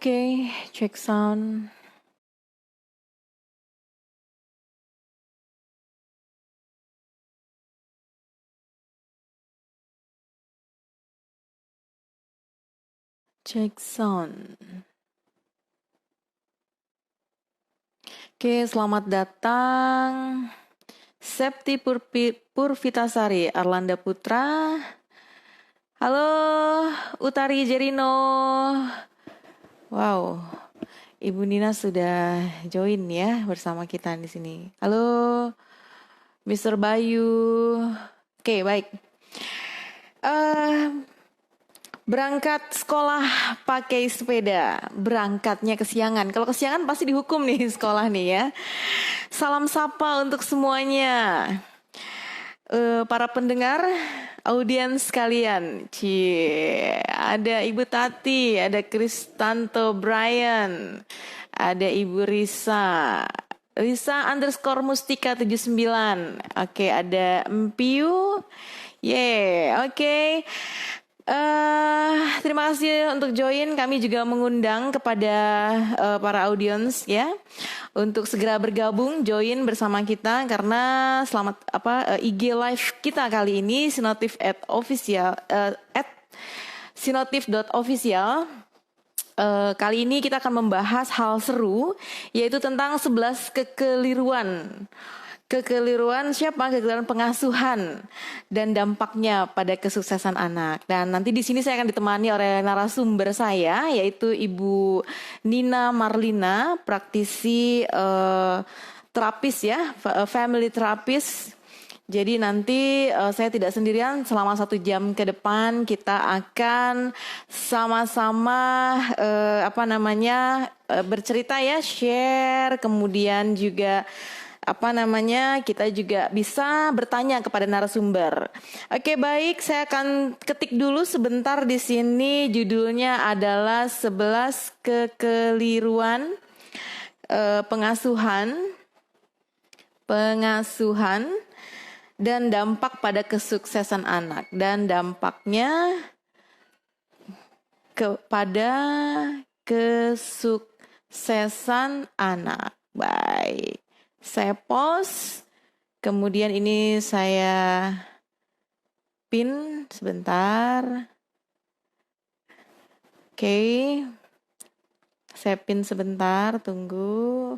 Oke, cek sound. Cek sound. Oke, selamat datang Septi Purvitasari Arlanda Putra. Halo, Utari Jerino. Wow, Ibu Nina sudah join ya bersama kita di sini. Halo, Mr. Bayu. Oke, baik. Berangkat sekolah pakai sepeda, berangkatnya kesiangan. Kalau kesiangan pasti dihukum nih sekolah nih ya. Salam sapa untuk semuanya. Para pendengar, audiens kalian. Cie, ada Ibu Tati, ada Kristanto Brian, ada Ibu Risa. Risa underscore Mustika 79. Oke, ada Empiu. Oke. Terima kasih untuk join. Kami juga mengundang kepada para audiens ya untuk segera bergabung join bersama kita karena IG live kita kali ini sinotif.official. Kali ini kita akan membahas hal seru yaitu tentang 11 kekeliruan siapa? Kekeliruan pengasuhan dan dampaknya pada kesuksesan anak. Dan nanti di sini saya akan ditemani oleh narasumber saya yaitu Ibu Nina Marlina, praktisi terapis ya, family therapist. Jadi nanti saya tidak sendirian, selama 1 jam ke depan kita akan sama-sama bercerita ya, share, kemudian juga kita juga bisa bertanya kepada narasumber. Oke, baik, saya akan ketik dulu sebentar di sini. Judulnya adalah 11 kekeliruan pengasuhan dan dampak pada kesuksesan anak dan dampaknya kepada kesuksesan anak. Baik. Saya post, kemudian ini saya pin sebentar. Oke, saya pin sebentar, tunggu.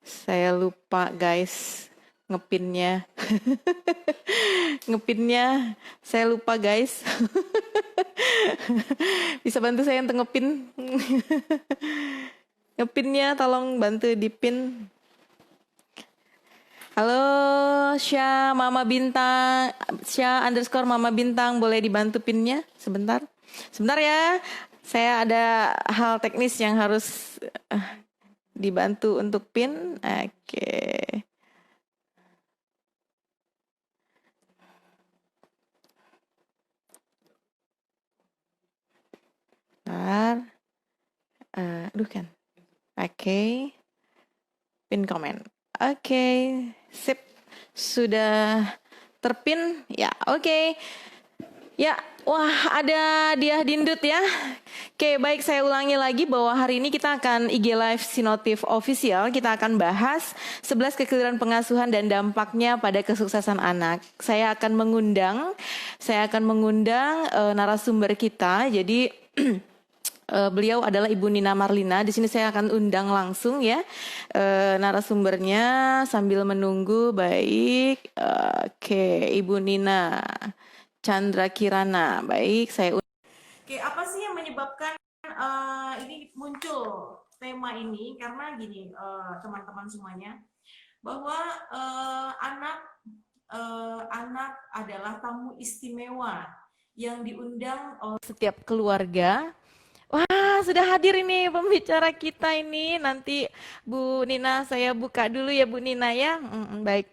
Saya lupa guys ngepinnya. Saya lupa guys. Bisa bantu saya untuk ngepin? Ngepinnya tolong bantu dipin. Halo Syah Mama Bintang, Syah underscore Mama Bintang, boleh dibantu pinnya sebentar? Sebentar ya, saya ada hal teknis yang harus dibantu untuk pin. Oke. Oke. Pin komen. Oke, sip. Sudah terpin? Ya, oke. Ya, wah ada Diah Dindut ya. Oke, baik, saya ulangi lagi bahwa hari ini kita akan IG Live Sinotif Official. Kita akan bahas 11 kekeliruan pengasuhan dan dampaknya pada kesuksesan anak. Saya akan mengundang narasumber kita. Jadi beliau adalah Ibu Nina Marlina. Di sini saya akan undang langsung ya narasumbernya sambil menunggu. Baik, oke, Ibu Nina Chandra Kirana. Baik, saya. Oke, apa sih yang menyebabkan ini muncul tema ini? Karena gini, teman-teman semuanya, bahwa anak adalah tamu istimewa yang diundang oleh setiap keluarga. Wah, sudah hadir ini pembicara kita ini. Nanti Bu Nina saya buka dulu ya Bu Nina ya. Baik.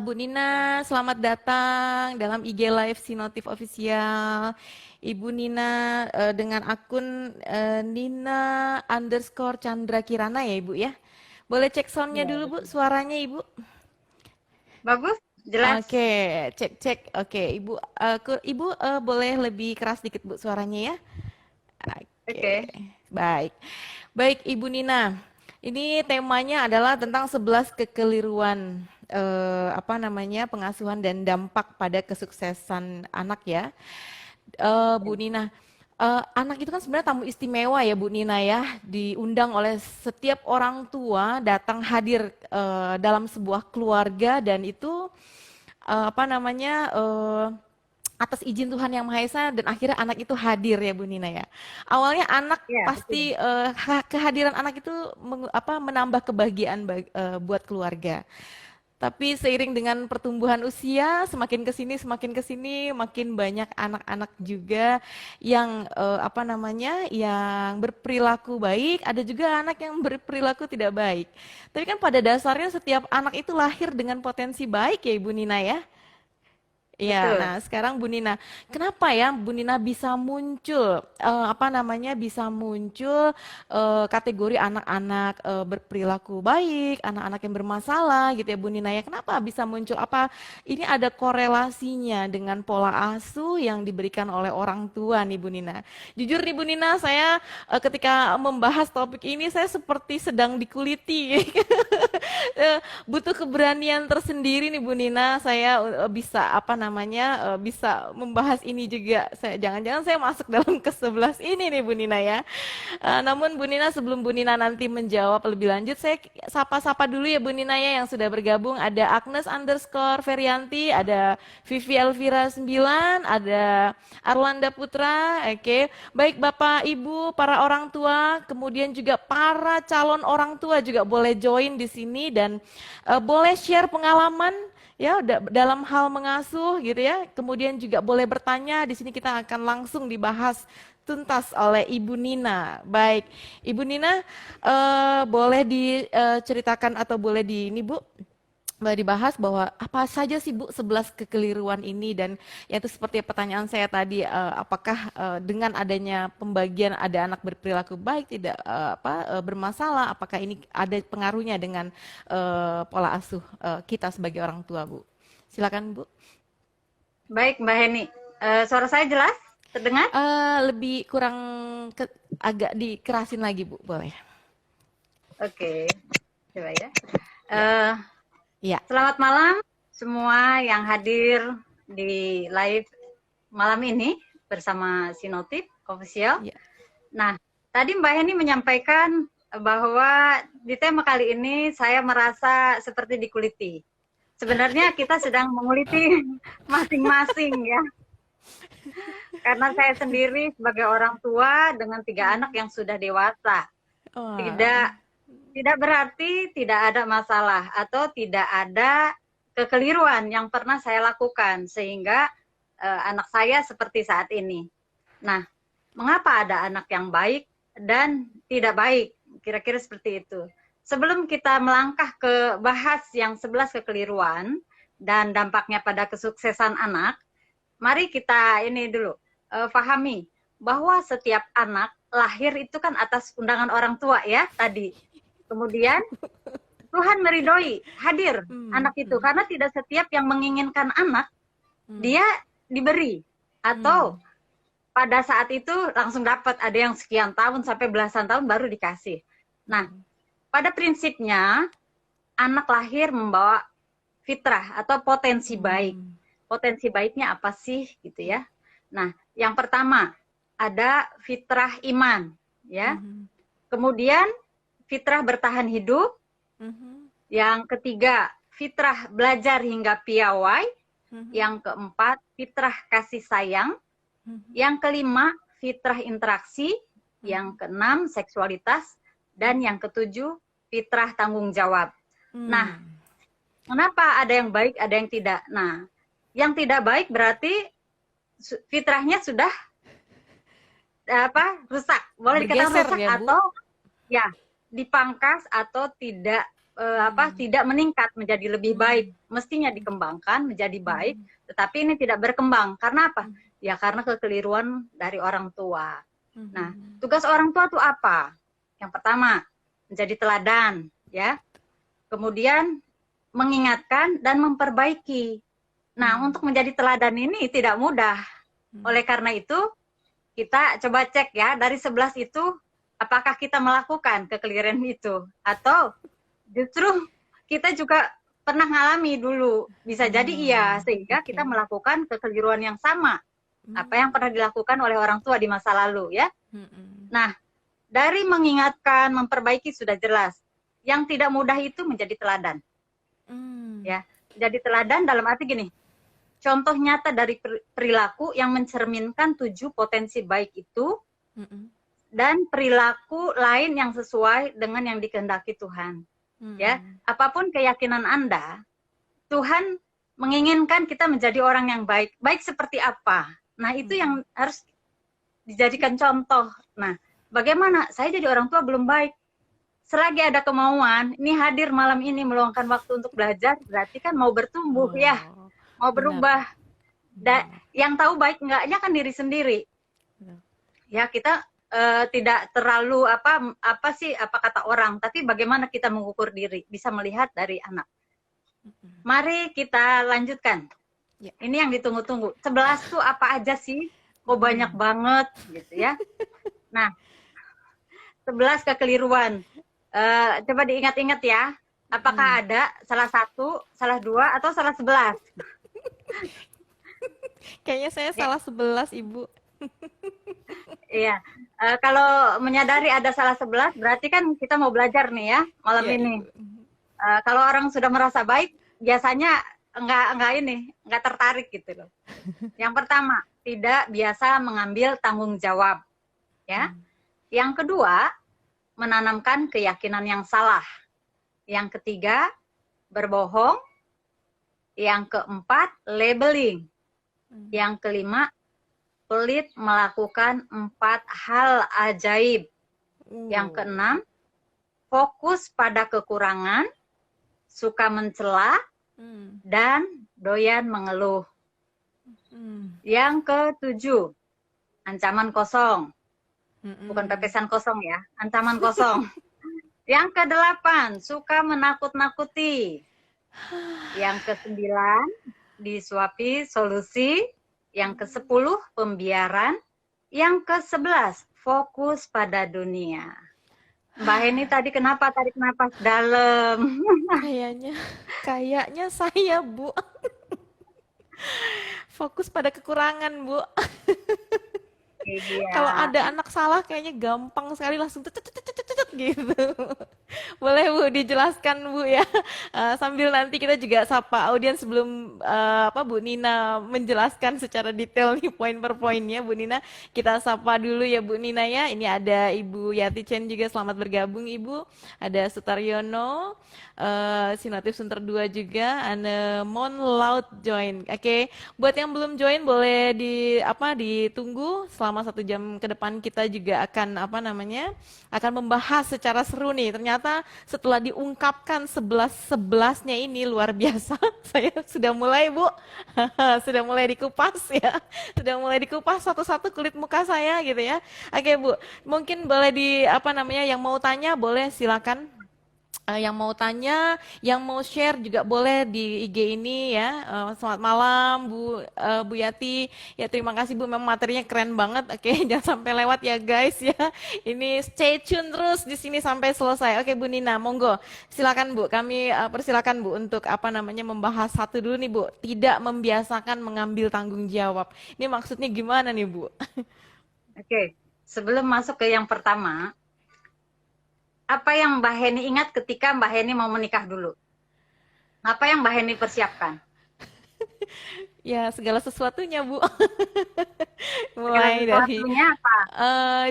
Bu Nina, selamat datang dalam IG Live Sinotif Official. Ibu Nina dengan akun Nina underscore Chandra Kirana ya Ibu ya. Boleh cek soundnya dulu Bu, suaranya Ibu. Bagus? Jelas? Oke, cek. Oke, Ibu, Ibu boleh lebih keras dikit Bu suaranya ya. Oke, Oke. baik. Baik, Ibu Nina. Ini temanya adalah tentang 11 kekeliruan apa namanya pengasuhan dan dampak pada kesuksesan anak ya. Bu Nina, anak itu kan sebenarnya tamu istimewa ya Bu Nina ya, diundang oleh setiap orang tua datang hadir dalam sebuah keluarga dan itu apa namanya atas izin Tuhan Yang Maha Esa dan akhirnya anak itu hadir ya Bu Nina ya. Awalnya anak Ya, betul. pasti kehadiran anak itu menambah kebahagiaan buat keluarga. Tapi seiring dengan pertumbuhan usia, semakin ke sini, makin banyak anak-anak juga yang apa namanya, yang berperilaku baik, ada juga anak yang berperilaku tidak baik. Tapi kan pada dasarnya setiap anak itu lahir dengan potensi baik ya Ibu Nina ya. Iya, Betul. nah sekarang Bu Nina, kenapa ya Bu Nina bisa muncul, apa namanya, bisa muncul kategori anak-anak berperilaku baik, anak-anak yang bermasalah gitu ya Bu Nina ya, kenapa bisa muncul? Apa ini ada korelasinya dengan pola asuh yang diberikan oleh orang tua nih Bu Nina? Jujur nih Bu Nina, saya ketika membahas topik ini, saya seperti sedang dikuliti. Butuh keberanian tersendiri nih Bu Nina, saya bisa apa namanya bisa membahas ini juga. Saya jangan-jangan saya masuk dalam ke-11 ini nih Bu Nina ya. Namun Bu Nina sebelum Bu Nina nanti menjawab lebih lanjut, saya sapa-sapa dulu ya Bu Nina ya yang sudah bergabung. Ada Agnes underscore Ferianti, ada Vivi Elvira 9, ada Arlanda Putra. Oke, baik Bapak Ibu, para orang tua, kemudian juga para calon orang tua juga boleh join di sini dan boleh share pengalaman ya dalam hal mengasuh gitu ya. Kemudian juga boleh bertanya, di sini kita akan langsung dibahas tuntas oleh Ibu Nina. Baik, Ibu Nina boleh diceritakan atau boleh ini Bu, boleh dibahas bahwa apa saja sih Bu 11 kekeliruan ini dan ya itu seperti pertanyaan saya tadi apakah dengan adanya pembagian ada anak berperilaku baik tidak bermasalah, apakah ini ada pengaruhnya dengan pola asuh kita sebagai orang tua Bu. Silakan Bu. Baik, Mbak Heni. Suara saya jelas? Terdengar? Lebih kurang agak dikerasin lagi Bu, boleh. Oke. Coba ya. Ya. Eh, Ya. Selamat malam semua yang hadir di live malam ini bersama Sinotip Official. Ya. Nah, tadi Mbak Heni menyampaikan bahwa di tema kali ini saya merasa seperti dikuliti. Sebenarnya kita sedang menguliti masing-masing ya. Karena saya sendiri sebagai orang tua dengan 3 anak yang sudah dewasa. Tidak Wah. tidak berarti tidak ada masalah atau tidak ada kekeliruan yang pernah saya lakukan sehingga anak saya seperti saat ini. Nah, mengapa ada anak yang baik dan tidak baik? Kira-kira seperti itu. Sebelum kita melangkah ke bahas yang 11 kekeliruan dan dampaknya pada kesuksesan anak, mari kita ini dulu pahami bahwa setiap anak lahir itu kan atas undangan orang tua ya tadi. Kemudian Tuhan meridhoi hadir anak itu karena tidak setiap yang menginginkan anak dia diberi atau pada saat itu langsung dapat, ada yang sekian tahun sampai belasan tahun baru dikasih. Nah, pada prinsipnya anak lahir membawa fitrah atau potensi baik. Potensi baiknya apa sih gitu ya? Nah, yang pertama ada fitrah iman ya. Kemudian fitrah bertahan hidup. Yang ketiga, fitrah belajar hingga piawai. Yang keempat, fitrah kasih sayang. Yang kelima, fitrah interaksi. Yang keenam, seksualitas. Dan yang ketujuh, fitrah tanggung jawab. Nah, kenapa ada yang baik, ada yang tidak? Nah, yang tidak baik berarti fitrahnya sudah rusak. Boleh dikatakan rusak ya, atau ya dipangkas atau tidak tidak meningkat menjadi lebih baik. Mestinya dikembangkan menjadi baik, tetapi ini tidak berkembang. Karena apa? Ya karena kekeliruan dari orang tua. Nah, tugas orang tua itu apa? Yang pertama, menjadi teladan, ya. Kemudian mengingatkan dan memperbaiki. Nah, untuk menjadi teladan ini tidak mudah. Oleh karena itu, kita coba cek ya, dari 11 itu, apakah kita melakukan kekeliruan itu? Atau justru kita juga pernah ngalami dulu. Bisa jadi iya, sehingga kita melakukan kekeliruan yang sama. Apa yang pernah dilakukan oleh orang tua di masa lalu ya. Nah, dari mengingatkan, memperbaiki sudah jelas. Yang tidak mudah itu menjadi teladan. Ya, jadi teladan dalam arti gini, contoh nyata dari perilaku yang mencerminkan 7 potensi baik itu dan perilaku lain yang sesuai dengan yang dikehendaki Tuhan. Ya, apapun keyakinan Anda, Tuhan menginginkan kita menjadi orang yang baik. Baik seperti apa? Nah, itu yang harus dijadikan contoh. Nah, bagaimana? Saya jadi orang tua belum baik. Selagi ada kemauan, ini hadir malam ini meluangkan waktu untuk belajar, berarti kan mau bertumbuh ya, mau berubah. Dan yang tahu baik enggaknya kan diri sendiri. Ya, kita tidak terlalu apa kata orang, tapi bagaimana kita mengukur diri, bisa melihat dari anak. Mari kita lanjutkan. Ini yang ditunggu-tunggu. 11 tuh apa aja sih? Kok banyak banget gitu ya. Nah, 11 kekeliruan. Coba diingat-ingat ya, apakah ada salah 1, salah 2, atau salah 11? Kayaknya saya salah 11, Ibu. Iya, kalau menyadari ada salah 11, berarti kan kita mau belajar nih ya, malam ini. Kalau orang sudah merasa baik, biasanya enggak tertarik gitu loh. Yang pertama, tidak biasa mengambil tanggung jawab. Ya. Yang kedua, menanamkan keyakinan yang salah. Yang ketiga, berbohong. Yang keempat, labeling. Yang kelima, pelit melakukan 4 hal ajaib. Yang keenam, fokus pada kekurangan, suka mencela, dan doyan mengeluh. Yang ketujuh, ancaman kosong. Bukan pepesan kosong ya, ancaman kosong. Yang kedelapan, suka menakut-nakuti. Yang kesembilan, disuapi solusi. Yang ke-10, pembiaran. Yang ke-11, fokus pada dunia. Mbak Heni tadi kenapa tarik napas dalam? Kayaknya saya, Bu. Fokus pada kekurangan, Bu. Iya. Kalau ada anak salah kayaknya gampang sekali langsung gitu. Boleh Bu dijelaskan Bu ya. Sambil nanti kita juga sapa audiens sebelum Bu Nina menjelaskan secara detail nih poin per poinnya. Bu Nina, kita sapa dulu ya Bu Nina ya. Ini ada Ibu Yati Chen juga, selamat bergabung Ibu. Ada Sutaryono, Sinatif Sunter 2 juga, ada Mon Laut join. Oke, buat yang belum join boleh ditunggu selama 1 jam ke depan. Kita juga akan akan membahas secara seru nih. Ternyata setelah diungkapkan 11-11-nya ini luar biasa. Saya sudah mulai Bu, sudah mulai dikupas ya, sudah mulai dikupas satu-satu kulit muka saya gitu ya. Oke Bu, mungkin boleh yang mau tanya boleh silakan. Yang mau tanya, yang mau share juga boleh di IG ini ya. Selamat malam Bu Yati. Ya terima kasih Bu, memang materinya keren banget. Oke, jangan sampai lewat ya guys ya. Ini stay tune terus di sini sampai selesai. Oke Bu Nina, monggo. Silakan Bu, kami persilakan Bu untuk membahas satu dulu nih Bu. Tidak membiasakan mengambil tanggung jawab. Ini maksudnya gimana nih Bu? Oke, sebelum masuk ke yang pertama, apa yang Mbak Heni ingat ketika Mbak Heni mau menikah dulu? Apa yang Mbak Heni persiapkan? Ya segala sesuatunya Bu. Mulai dari apa?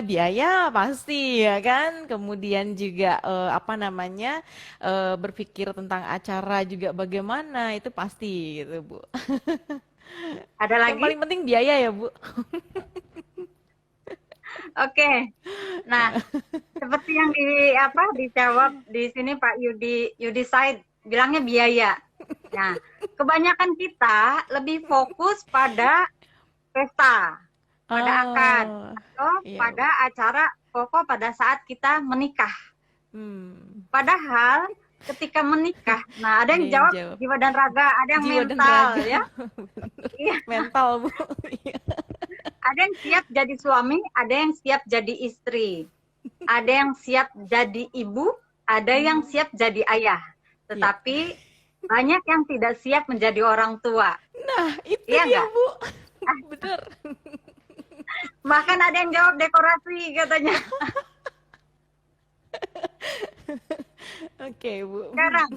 Biaya pasti ya kan. Kemudian juga berpikir tentang acara juga bagaimana, itu pasti gitu Bu. Ada lagi? Yang paling penting biaya ya Bu. Oke. Nah, seperti yang dijawab di sini Pak Yudi Said bilangnya biaya. Nah, kebanyakan kita lebih fokus pada pesta, pada akad, atau pada acara pokok pada saat kita menikah. Padahal ketika menikah, nah ada Ada yang yang jawab jawab jiwa dan raga, ada yang jiwa dan mental raga. ya. Iya, Mental, Bu. Iya. ada yang siap jadi suami, ada yang siap jadi istri. Ada yang siap jadi ibu, ada yang siap jadi ayah. Iya. Tetapi banyak yang tidak siap menjadi orang tua. Nah, itu Iya dia, nggak? Bu. Bener. Bahkan ada yang jawab dekorasi katanya. Oke, Bu. Sekarang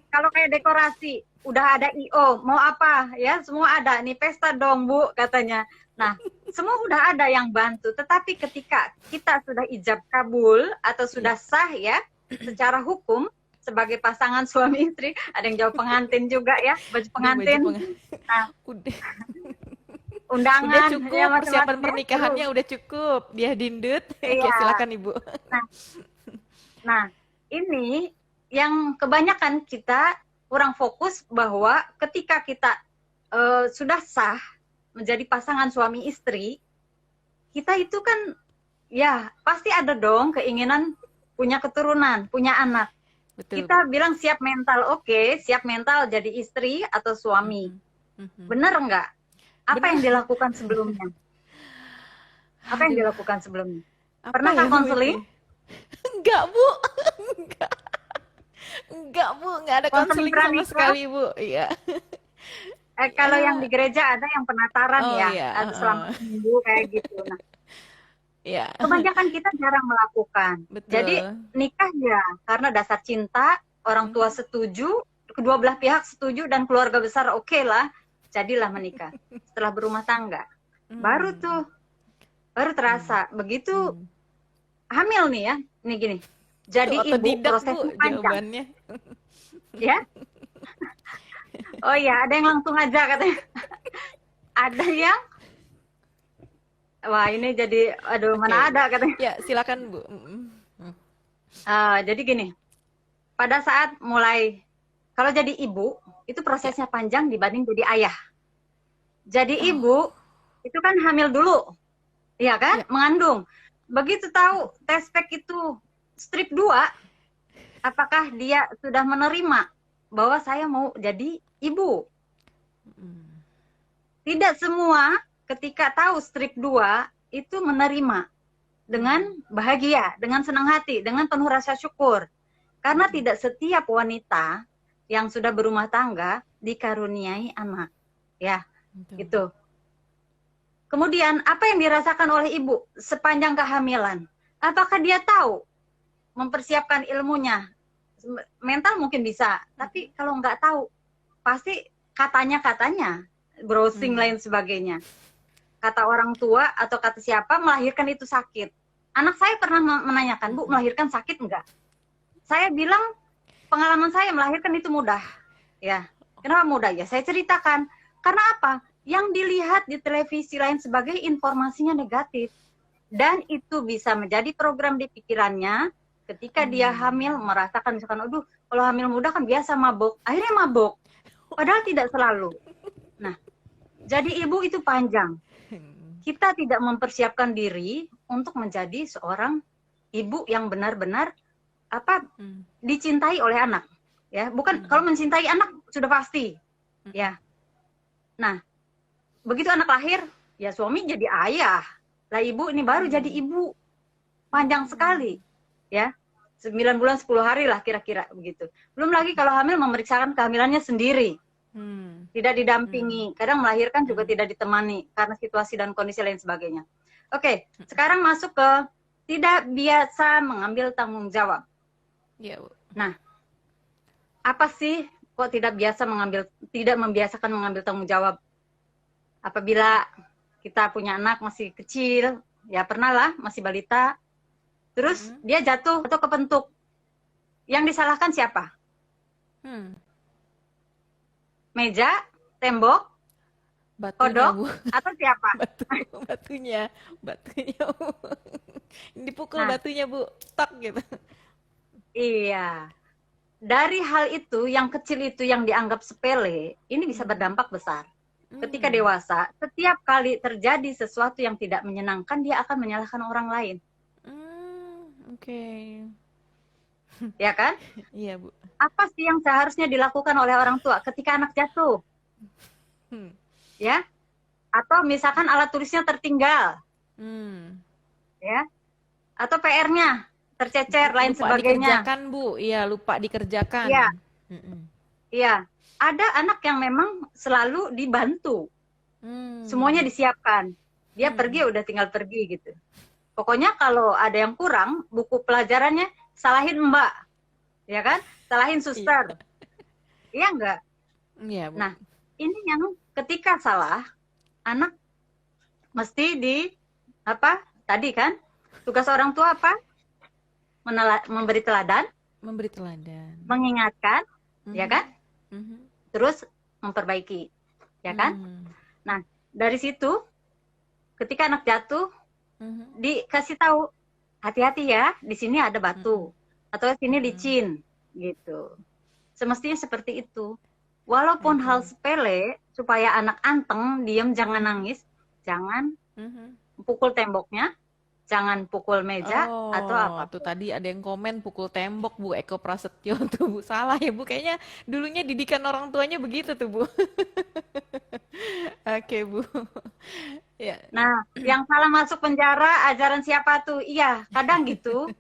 kalau kayak dekorasi, udah ada IO, mau apa ya? Semua ada. Nih pesta dong, Bu, katanya. Nah, semua udah ada yang bantu. Tetapi ketika kita sudah ijab kabul atau sudah Iya. sah ya, secara hukum sebagai pasangan suami istri, ada yang jawab pengantin juga ya, baju Udah baju pengantin. Nah, udah udah undangan ya cukup persiapan macam-macam ya. pernikahannya udah cukup. Dia dindut. Oke, Iya. silakan Ibu. Nah, ini yang kebanyakan kita kurang fokus bahwa ketika kita sudah sah menjadi pasangan suami istri, kita itu kan ya pasti ada dong keinginan punya keturunan, punya anak. Betul, Bu. Kita bilang siap mental, oke, siap mental jadi istri atau suami. Benar enggak? Apa yang Benar. dilakukan sebelumnya? Apa yang Aduh, dilakukan sebelumnya? apa Pernahkah ya, Bu, konseling? itu? Enggak, Bu. Enggak. Enggak, Bu. Enggak ada Konseling konseling sama pranikah? sekali, Bu. Iya. Kalau yang Ya. di gereja ada yang penataran Oh ya, iya, atau selama seminggu kayak gitu. Nah, Iya. kebanyakan kita jarang melakukan. Jadi Betul. nikah ya karena dasar cinta, orang tua setuju, kedua belah pihak setuju dan keluarga besar oke lah, jadilah menikah. Setelah berumah tangga, baru tuh baru terasa. Begitu hamil nih ya, nih gini. Itu Jadi ibu otodidak, Bu, prosesnya panjang, jawabannya. ya. Oh ya, ada yang langsung aja katanya. Ada yang wah ini jadi aduh Oke, mana Bu. ada katanya. Ya, silakan, Bu. Jadi gini, pada saat mulai kalau jadi ibu itu prosesnya panjang dibanding jadi ayah. Jadi ibu itu kan hamil dulu, ya kan? Ya. Mengandung. Begitu tahu tes pack itu strip 2, apakah dia sudah menerima bahwa saya mau jadi ibu? Tidak semua ketika tahu strip 2 itu menerima dengan bahagia, dengan senang hati, dengan penuh rasa syukur. Karena tidak setiap wanita yang sudah berumah tangga dikaruniai anak. Ya, gitu. Kemudian apa yang dirasakan oleh ibu sepanjang kehamilan? Apakah dia tahu mempersiapkan ilmunya? Mental mungkin bisa, tapi kalau nggak tahu, pasti katanya browsing lain sebagainya. Kata orang tua atau kata siapa melahirkan itu sakit. Anak saya pernah menanyakan, Bu, melahirkan sakit enggak? Saya bilang pengalaman saya melahirkan itu mudah. Ya, kenapa mudah? Ya saya ceritakan. Karena apa? Yang dilihat di televisi lain sebagai informasinya negatif. Dan itu bisa menjadi program di pikirannya ketika dia hamil merasakan misalkan, aduh kalau hamil muda kan biasa mabuk. Akhirnya mabuk. Padahal tidak selalu. Nah, jadi ibu itu panjang. Kita tidak mempersiapkan diri untuk menjadi seorang ibu yang benar-benar dicintai oleh anak. Ya, bukan kalau mencintai anak sudah pasti. Ya. Nah, begitu anak lahir, ya suami jadi ayah. Lah ibu ini baru jadi ibu. Panjang sekali. Ya. 9 bulan 10 hari lah kira-kira begitu. Belum lagi kalau hamil memeriksakan kehamilannya sendiri. Tidak didampingi. Kadang melahirkan juga tidak ditemani karena situasi dan kondisi lain sebagainya. Oke, sekarang masuk ke tidak biasa mengambil tanggung jawab. Ya, Bu. Nah, apa sih kok tidak membiasakan mengambil tanggung jawab? Apabila kita punya anak masih kecil, ya pernah lah masih balita, terus dia jatuh atau kepentuk. Yang disalahkan siapa? Meja, tembok, Batunya, kodok, Bu. atau siapa? Batunya, Bu. Dipukul Nah, batunya, Bu. Tak gitu. iya. Dari hal itu, yang kecil itu yang dianggap sepele, ini bisa berdampak besar. Ketika dewasa, setiap kali terjadi sesuatu yang tidak menyenangkan, dia akan menyalahkan orang lain. Oke. ya kan? Iya, Bu. Apa sih yang seharusnya dilakukan oleh orang tua ketika anak jatuh, Hmm. ya? Atau misalkan alat tulisnya tertinggal, Hmm. ya? Atau PR-nya tercecer, lain Lupa sebagainya. dikerjakan, Bu. Iya, lupa Iya, dikerjakan. Mm-mm. iya. Ada anak yang memang selalu dibantu, semuanya Hmm. disiapkan. Dia pergi, Hmm. udah tinggal pergi gitu. Pokoknya kalau ada yang kurang, buku pelajarannya salahin Mbak, ya kan? Salahin Iya. suster. Iya enggak? Iya, Bu. Nah, ini yang ketika salah, anak mesti apa? Tadi kan, tugas orang tua apa? Memberi teladan, Memberi teladan. mengingatkan, ya Mhm. kan? Mhm. Terus memperbaiki, ya kan? Hmm. Nah, dari situ ketika anak jatuh Mhm. dikasih tahu, hati-hati ya, di sini ada batu atau sini Mhm. licin gitu. Semestinya seperti itu. Walaupun hal Oke. sepele supaya anak anteng, diam, jangan Mhm. nangis, jangan Mhm. pukul temboknya, jangan pukul meja atau Oh, tuh apapun. tadi ada yang komen pukul tembok, Bu Eko Prasetyo tuh, Bu. Salah ya, Bu. Kayaknya dulunya didikan orang tuanya begitu tuh, Bu. Oke, Bu. Ya. Nah, yang salah masuk penjara ajaran siapa tuh? Iya, kadang gitu.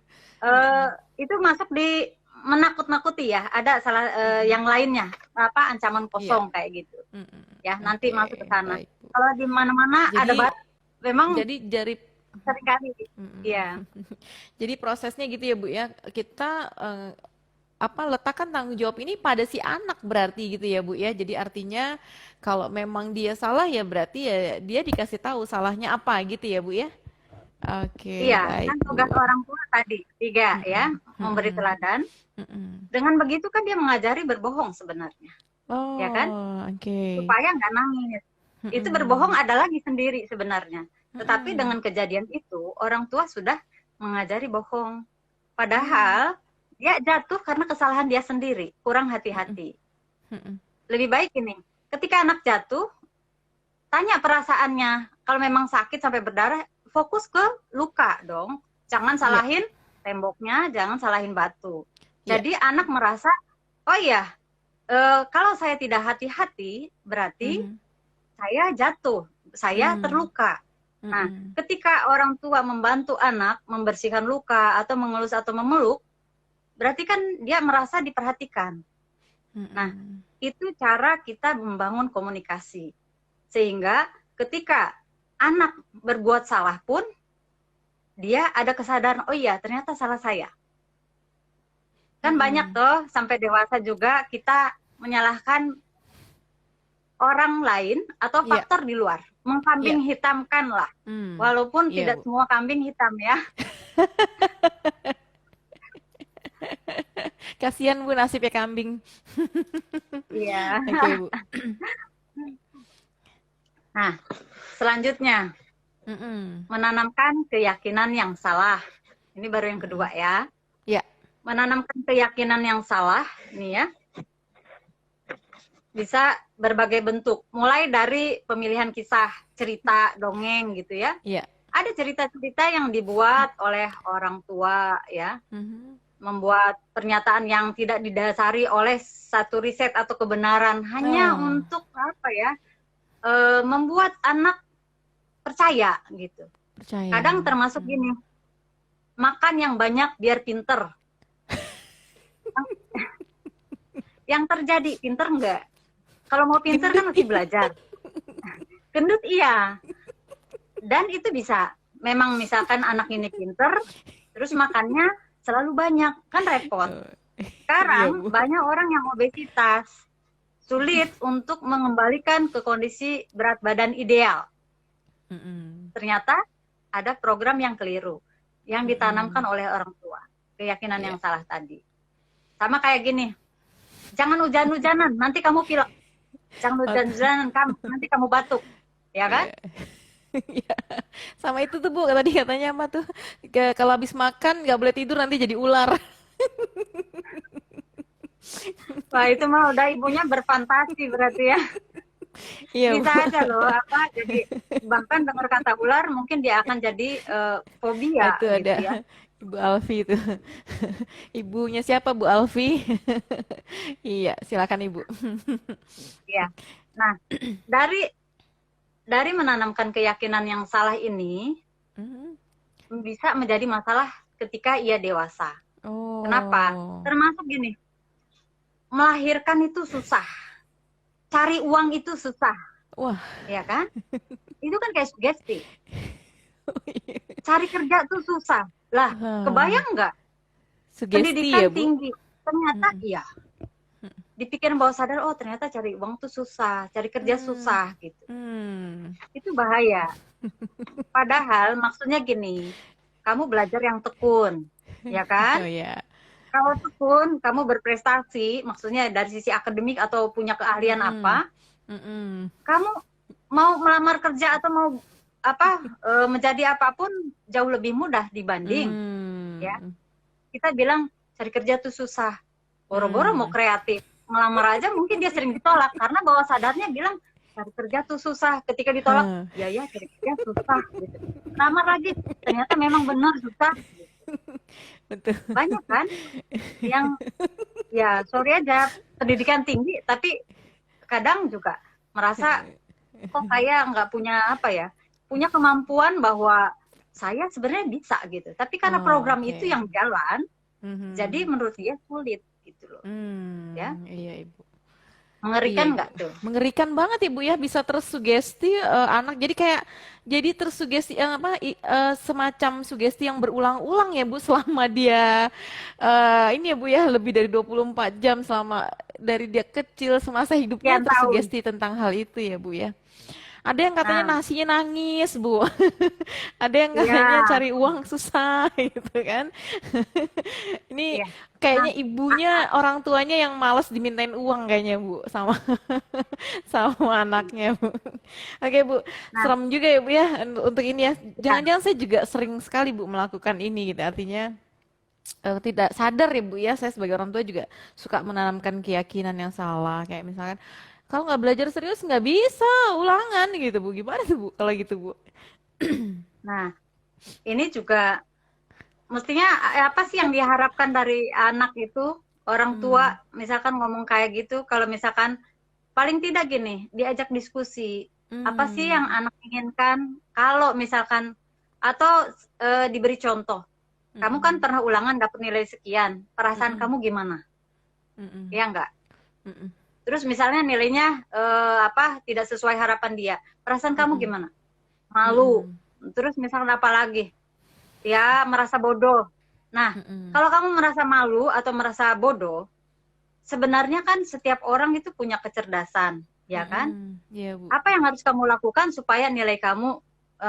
Eh, Mm-mm. itu masuk di menakut-nakuti ya. Ada salah Mm-mm. yang lainnya, apa ancaman Iya. kosong kayak gitu. Mm-mm. Ya, nanti Oke, masuk ke sana. baik, Bu. Kalau di mana-mana ada Jadi, batu, memang jadi dari seringkali. Mm-mm. Iya, Jadi prosesnya gitu ya, Bu ya. Kita apa letakkan tanggung jawab ini pada si anak berarti gitu ya, Bu ya. Jadi artinya kalau memang dia salah ya berarti ya dia dikasih tahu salahnya apa gitu ya, Bu ya. Oke, iya. baik, Kan tugas Bu. orang tua tadi tiga ya, Mm-mm. memberi Mm-mm. teladan. Mm-mm. Dengan begitu kan dia mengajari berbohong sebenarnya, ya kan? Oh, oke. Supaya nggak nangis. Itu berbohong Mm-mm. ada lagi sendiri sebenarnya. Tetapi Mm-mm. dengan kejadian itu, orang tua sudah mengajari bohong. Mm. Padahal dia jatuh karena kesalahan dia sendiri, kurang Mm-mm. hati-hati. Mm-mm. Lebih baik ini, ketika anak jatuh, tanya perasaannya. Kalau memang sakit sampai berdarah, fokus ke luka dong. Jangan Iya, salahin temboknya, jangan salahin batu. iya. Jadi anak merasa, oh iya, kalau saya tidak hati-hati, berarti Mhm. saya jatuh, saya Mm. terluka. Nah, Mm-mm. ketika orang tua membantu anak membersihkan luka atau mengelus atau memeluk, berarti kan dia merasa diperhatikan. Nah, Mm-mm. itu cara kita membangun komunikasi. Sehingga ketika anak berbuat salah pun, dia ada kesadaran, oh iya ternyata salah saya. Kan banyak Mm-mm. tuh, sampai dewasa juga kita menyalahkan orang lain atau Iya, faktor di luar. iya. Mengkambing hitamkan lah. Hmm. Walaupun Iya, tidak Bu. semua kambing hitam ya. Kasihan Bu nasibnya kambing. Iya. Oke, Bu. Nah, selanjutnya Mm-mm. menanamkan keyakinan yang salah. Ini baru yang kedua Mm-mm. ya. Ya. Menanamkan keyakinan yang salah, nih ya, bisa berbagai bentuk. Mulai dari pemilihan kisah, cerita, dongeng gitu ya. Iya. Ada cerita-cerita yang dibuat oleh orang tua ya, Mhm. membuat pernyataan yang tidak didasari oleh satu riset atau kebenaran, hanya Oh, untuk apa ya, membuat anak percaya gitu. percaya. Kadang termasuk Hmm. gini, makan yang banyak biar pinter. Yang terjadi, pinter enggak? Kalau mau pinter kan Gendut. mesti belajar. Gendut iya. Dan itu bisa. Memang misalkan anak ini pinter, terus makannya selalu banyak. Kan repot. Oh, iya, Sekarang Bu. banyak orang yang obesitas. Sulit untuk mengembalikan ke kondisi berat badan ideal. Mm-mm. Ternyata ada program yang keliru. Yang ditanamkan Mm-mm. oleh orang tua. Keyakinan Iya. yang salah tadi. Sama kayak gini. Jangan hujan-hujanan, nanti kamu pilek. Jangan Oke. hujan-hujanan, nanti kamu batuk. Ya kan? Iya. Iya. Sama itu tuh Bu, tadi katanya apa tuh? Kalau habis makan nggak boleh tidur nanti jadi ular. Wah, itu mah udah ibunya berfantasi berarti ya. Iya, Bisa Bu. aja loh, apa, jadi bahkan dengar kata ular mungkin dia akan jadi fobia Itu gitu ya. ada. Ibu Alfi itu. Ibunya siapa Bu Alfi? Iya, silakan Ibu. Ya. Nah, dari menanamkan keyakinan yang salah ini Mhm. bisa menjadi masalah ketika ia dewasa. Kenapa? Oh, Termasuk gini, melahirkan itu susah, cari uang itu susah, wah. ya kan? Itu kan kayak sugesti. Cari kerja tuh susah. Lah, Ah, kebayang nggak? sugesti ya Pendidikan Bu? tinggi, ternyata Mm-mm. iya. Dipikirin bawah sadar, oh ternyata cari uang tuh susah, cari kerja Hmm. susah gitu. Hmm. Itu bahaya. Padahal maksudnya gini, kamu belajar yang tekun, ya kan? Oh ya. Kalau tekun, kamu berprestasi, maksudnya dari sisi akademik atau punya keahlian Mm-mm. apa, Mm-mm. kamu mau melamar kerja atau mau menjadi apapun jauh lebih mudah dibanding ya Hmm. kita bilang cari kerja tuh susah, boro-boro mau Hmm. kreatif melamar aja mungkin dia sering ditolak karena bawah sadarnya bilang cari kerja tuh susah, ketika ditolak Hah. ya ya cari kerja susah gitu, lamar lagi ternyata memang benar susah gitu. Betul. Banyak kan yang ya sorry aja pendidikan tinggi tapi kadang juga merasa kok saya nggak punya apa ya, punya kemampuan bahwa saya sebenarnya bisa gitu. Tapi karena Oh, program itu oke. yang jalan, jadi Mhm. menurut dia sulit gitu loh. Ya, Iya Ibu. Iya mengerikan Ibu. nggak tuh? Mengerikan banget Ibu ya, bisa tersugesti anak. Jadi kayak jadi tersugesti apa semacam sugesti yang berulang-ulang ya Bu selama dia ini ya Bu ya lebih dari 24 jam selama dari dia kecil semasa hidupnya Sekian tahun. tersugesti tentang hal itu ya Bu ya. Ada yang katanya Nah, nasinya nangis, Bu. Ada yang katanya iya, cari uang susah gitu kan. Ini iya. Nah, kayaknya ibunya, orang tuanya yang malas dimintain uang kayaknya, Bu, sama sama anaknya, Bu. Oke, Bu. nah, Serem juga ya, Bu ya untuk ini ya. ya, Jangan-jangan saya juga sering sekali, Bu, melakukan ini gitu. Artinya tidak sadar ya, Bu ya. Saya sebagai orang tua juga suka menanamkan keyakinan yang salah. Kayak misalkan kalau nggak belajar serius nggak bisa ulangan gitu, Bu. Gimana tuh, Bu? Kalau gitu, Bu? nah, ini juga mestinya apa sih yang diharapkan dari anak itu? Orang tua Hmm. misalkan ngomong kayak gitu, kalau misalkan paling tidak gini, diajak diskusi. Apa sih yang Hmm. anak inginkan? Kalau misalkan atau diberi contoh. Kamu kan Mm-mm. pernah ulangan dapat nilai sekian. Perasaan Mm-mm. kamu gimana? Mm-mm. Ya enggak? Mm-mm. Terus misalnya nilainya tidak sesuai harapan dia. Perasaan kamu Mm-mm. gimana? Malu. Mm-mm. Terus misalnya apa lagi? Ya merasa bodoh. Nah, Mm-mm. kalau kamu merasa malu atau merasa bodoh, sebenarnya kan setiap orang itu punya kecerdasan, ya kan? Mm-mm. Iya, Bu. Apa yang harus kamu lakukan supaya nilai kamu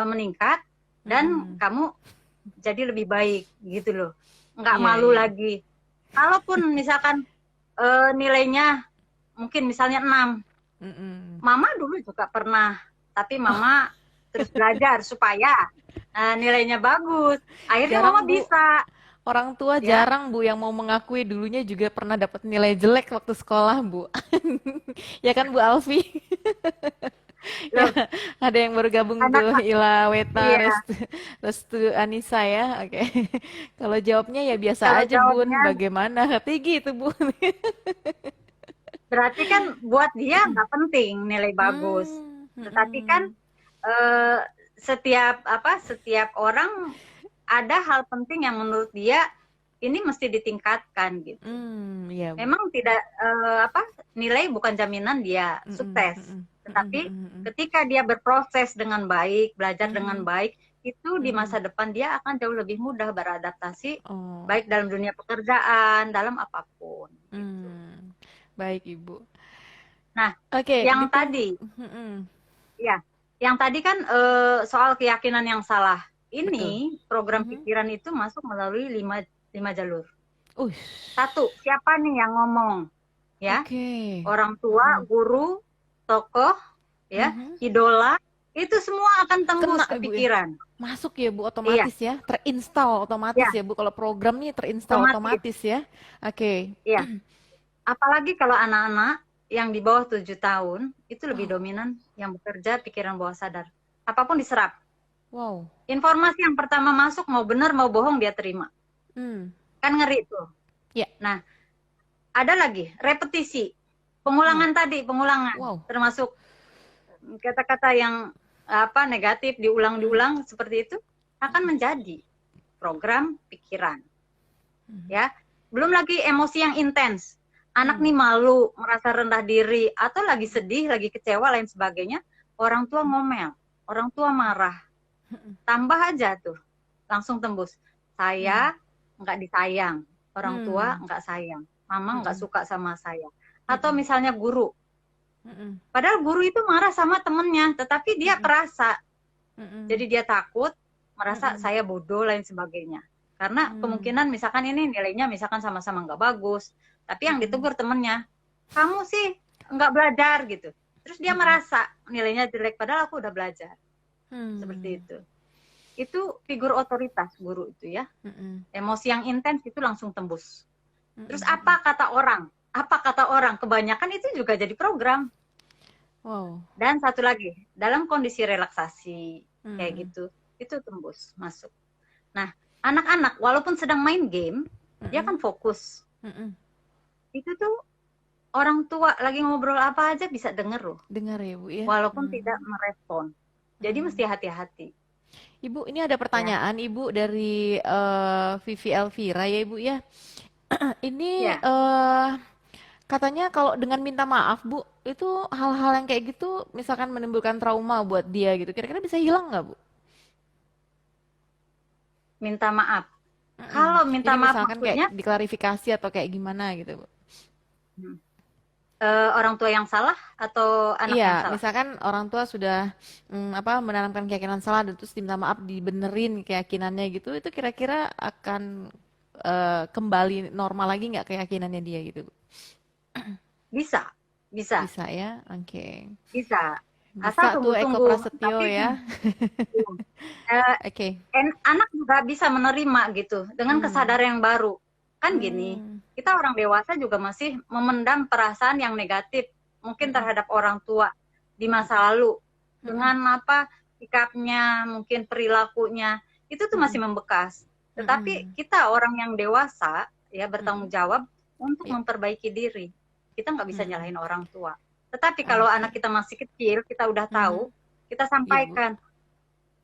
meningkat dan Mm-mm. kamu jadi lebih baik gitu loh. Nggak Iya, malu iya. lagi. Kalaupun misalkan nilainya mungkin misalnya 6, Mm-mm. mama dulu juga pernah, tapi mama terus belajar supaya nilainya bagus. Akhirnya mama Jarang, Bu. bisa, Orang tua ya. jarang, Bu, yang mau mengakui dulunya juga pernah dapat nilai jelek waktu sekolah, Bu. Ya kan, Bu Alfi? Ya, Loh, ada yang baru gabung anak tuh, Ila Weta, iya, Restu Anissa ya. Oke. Kalau jawabnya ya biasa kalau aja, Bun. jawabnya Bagaimana? Tinggi itu, Bun. berarti kan buat dia nggak penting nilai bagus. Hmm. Tetapi kan Mm-mm. eh, setiap orang ada hal penting yang menurut dia ini mesti ditingkatkan gitu. Iya, Bu. Memang tidak nilai bukan jaminan dia Mm-mm. sukses, Mm-mm. Mm-mm. tetapi Mm-mm. ketika dia berproses dengan baik, belajar dengan Mm-mm. baik, itu di Mm-mm. masa depan dia akan jauh lebih mudah beradaptasi Oh. baik dalam dunia pekerjaan, dalam apapun gitu. Hmm. Baik, Ibu. Nah, Oke, yang ditunggu. tadi Mm-mm. ya, yang tadi kan soal keyakinan yang salah. Betul. Ini program Mhm. pikiran itu masuk melalui lima jalur. Uish. Satu, siapa nih yang ngomong? Ya, Oke. orang tua, Mhm. guru, tokoh, ya, Mhm. idola, itu semua akan tembus Kena, ke Ibu ya. pikiran. Masuk ya, Bu, Iya, otomatis ya. Terinstall otomatis ya, ya, Bu. Kalau program nih terinstall otomatis. otomatis ya. Oke. Iya. Apalagi kalau anak-anak yang di bawah 7 tahun, itu lebih Wow. dominan yang bekerja pikiran bawah sadar. Apapun diserap. Wow. Informasi yang pertama masuk, mau benar mau bohong dia terima. Hmm. Kan ngeri tuh. Ya. Nah, ada lagi repetisi, pengulangan tadi, pengulangan, Wow. termasuk kata-kata yang negatif diulang-diulang seperti itu akan menjadi program pikiran. Ya, belum lagi emosi yang intens. Anak nih malu, merasa rendah diri, atau lagi sedih, lagi kecewa, lain sebagainya. Orang tua ngomel, orang tua marah. Tambah aja tuh, langsung tembus. Saya nggak disayang, orang tua nggak sayang, mama nggak suka sama saya. Atau misalnya guru. Padahal guru itu marah sama temennya, tetapi dia perasa. Jadi dia takut, merasa saya bodoh, lain sebagainya. Karena kemungkinan misalkan ini nilainya misalkan sama-sama nggak bagus, tapi yang ditegur temennya, kamu sih nggak belajar gitu. Terus dia merasa nilainya jelek, padahal aku udah belajar. Seperti itu. Itu figur otoritas guru itu ya. Emosi yang intens itu langsung tembus. Terus apa kata orang? Apa kata orang? Kebanyakan itu juga jadi program. Wow. Dan satu lagi, dalam kondisi relaksasi kayak gitu, itu tembus masuk. Nah, anak-anak walaupun sedang main game, dia kan fokus. Itu tuh orang tua lagi ngobrol apa aja bisa denger loh. Dengar ya Bu ya. Walaupun tidak merespon. Jadi mesti hati-hati. Ibu, ini ada pertanyaan Ibu dari Vivi Elvira ya Ibu ya. Ini Ya. katanya kalau dengan minta maaf Bu, itu hal-hal yang kayak gitu misalkan menimbulkan trauma buat dia gitu. Kira-kira bisa hilang nggak Bu? Minta maaf. Kalau minta Jadi maaf misalkan maksudnya kayak diklarifikasi atau kayak gimana gitu Bu. orang tua yang salah atau anak yang Iya, salah? misalkan orang tua sudah menanamkan keyakinan salah dan terus diminta maaf dibenerin keyakinannya gitu, itu kira-kira akan kembali normal lagi nggak keyakinannya dia gitu Bu? Bisa. Bisa. Bisa ya, oke. Bisa. Bisa Asal tuh Eko tunggu-tunggu. Prasetyo Tapi ya. Oke. anak juga bisa menerima gitu dengan kesadaran yang baru. Kan gini, kita orang dewasa juga masih memendam perasaan yang negatif mungkin terhadap orang tua di masa lalu dengan apa sikapnya, mungkin perilakunya itu tuh masih membekas. Tetapi kita orang yang dewasa ya bertanggung jawab untuk memperbaiki diri. Kita nggak bisa nyalahin orang tua. Tetapi kalau anak kita masih kecil, kita udah tahu, kita sampaikan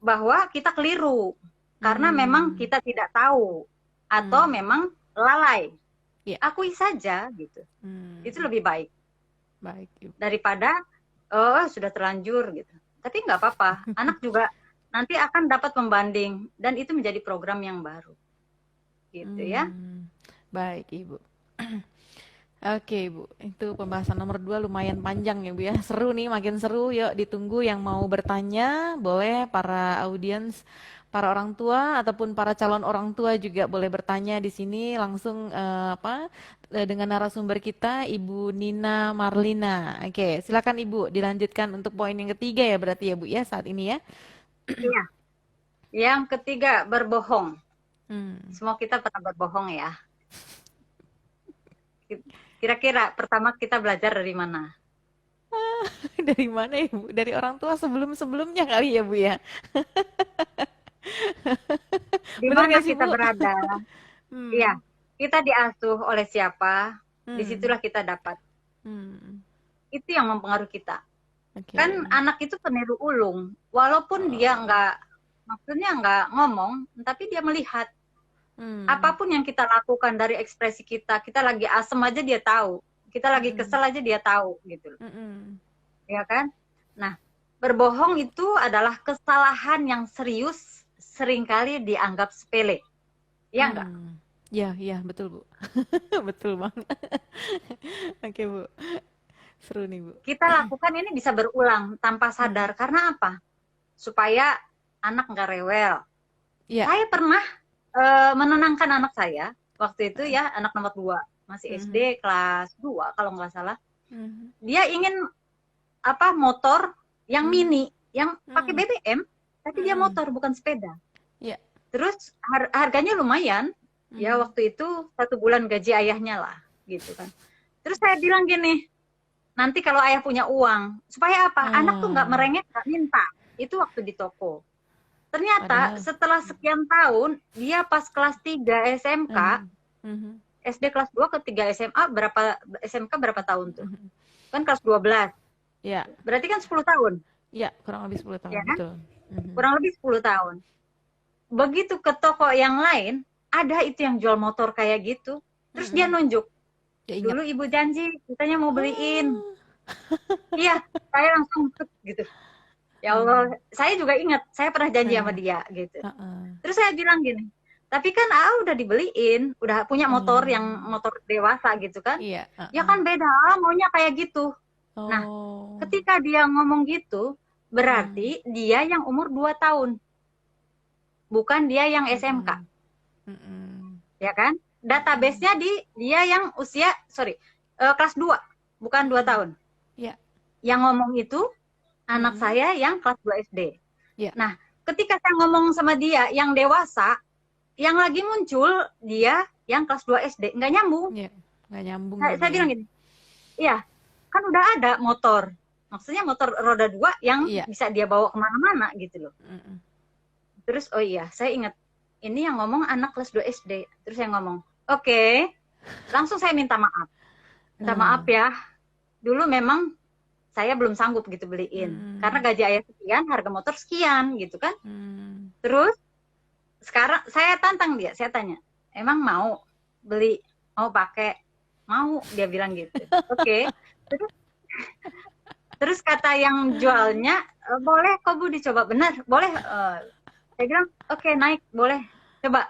bahwa kita keliru karena memang kita tidak tahu atau memang lalai. Akui saja gitu. Itu lebih baik. Baik, Ibu. Daripada sudah terlanjur gitu. Tapi nggak apa-apa. Anak juga nanti akan dapat pembanding dan itu menjadi program yang baru. Gitu ya. Baik, Ibu. Oke, Bu. Itu pembahasan nomor 2 lumayan panjang ya, Bu ya. Seru nih, makin seru. Yuk ditunggu yang mau bertanya, boleh para audiens, para orang tua ataupun para calon orang tua juga boleh bertanya di sini langsung dengan narasumber kita Ibu Nina Marlina. Oke, silakan Ibu dilanjutkan untuk poin yang ketiga ya berarti ya Bu ya saat ini ya. Iya. Yang ketiga, berbohong. Semua kita pernah berbohong ya. Kira-kira pertama kita belajar dari mana? Dari mana ya Bu? Dari orang tua sebelum-sebelumnya kali ya Bu ya. Di mana kita berada? Iya, kita diasuh oleh siapa? Disitulah kita dapat. Itu yang mempengaruhi kita. Kan anak itu peniru ulung, walaupun dia maksudnya nggak ngomong, tapi dia melihat. Apapun yang kita lakukan dari ekspresi kita lagi asem aja dia tahu, kita lagi kesel aja dia tahu gitu, ya kan? Nah, berbohong itu adalah kesalahan yang serius, seringkali dianggap sepele, ya enggak? Ya, betul Bu, betul banget. Oke Bu, seru nih Bu. Kita lakukan ini bisa berulang tanpa sadar, karena apa? Supaya anak nggak rewel. Saya pernah menenangkan anak saya waktu itu ya, anak nomor 2 masih SD kelas 2 kalau nggak salah. Dia ingin motor yang mini yang pakai BBM tapi dia motor bukan sepeda. Terus harganya lumayan ya, waktu itu 1 bulan gaji ayahnya lah gitu kan. Terus saya bilang gini, nanti kalau ayah punya uang, supaya apa? Anak tuh nggak merengek, nggak minta. Itu waktu di toko. Ternyata Padahal. setelah sekian tahun, dia pas kelas 3 SMK, Mhm. SD kelas 2 ke 3 SMA SMK berapa tahun tuh? Mhm. Kan kelas 12. Ya, Berarti kan 10 tahun, ya, kurang lebih 10 ya tahun, kan? betul. Mhm. Kurang lebih 10 tahun. Begitu ke toko yang lain, ada itu yang jual motor kayak gitu. Terus dia Mhm. nunjuk, Dia ingat. dulu ibu janji katanya mau beliin. Ah. Iya, saya langsung tek gitu. Ya Allah, Hmm. saya juga ingat, saya pernah janji sama Heeh. dia gitu. Heeh. Terus saya bilang gini, tapi kan udah dibeliin, udah punya motor yang Oh. motor dewasa gitu kan. Iya, Ya heeh. kan beda, maunya kayak gitu. Nah, Oh. ketika dia ngomong gitu, Hmm. berarti dia yang umur 2 tahun, bukan dia yang SMK, Mm-mm. Mm-mm. ya kan? Mm-mm. Database-nya dia yang usia, kelas 2, bukan 2 Mm-mm. tahun. Ya. Yang ngomong itu anak Mm-mm. saya yang kelas 2 SD. Ya. Nah, ketika saya ngomong sama dia yang dewasa, yang lagi muncul dia yang kelas 2 SD. Nggak nyambung. Ya. Nggak nyambung ya, Bu Saya ya. bilang gini, iya, kan udah ada motor. Maksudnya motor roda 2 yang Iya. bisa dia bawa kemana-mana gitu loh. Mm-mm. Terus, oh iya, saya ingat, ini yang ngomong anak kelas 2 SD. Terus saya ngomong, oke, langsung saya minta maaf. Minta maaf Hmm. ya, dulu memang saya belum sanggup gitu beliin. Karena Hmm. gaji ayah sekian, harga motor sekian gitu kan. Hmm. Terus sekarang saya tantang dia, saya tanya, emang mau beli, mau pakai, mau, dia bilang gitu. Oke. Terus kata yang jualnya, boleh kok Bu dicoba, benar, boleh. Saya bilang, oke, naik, boleh, coba.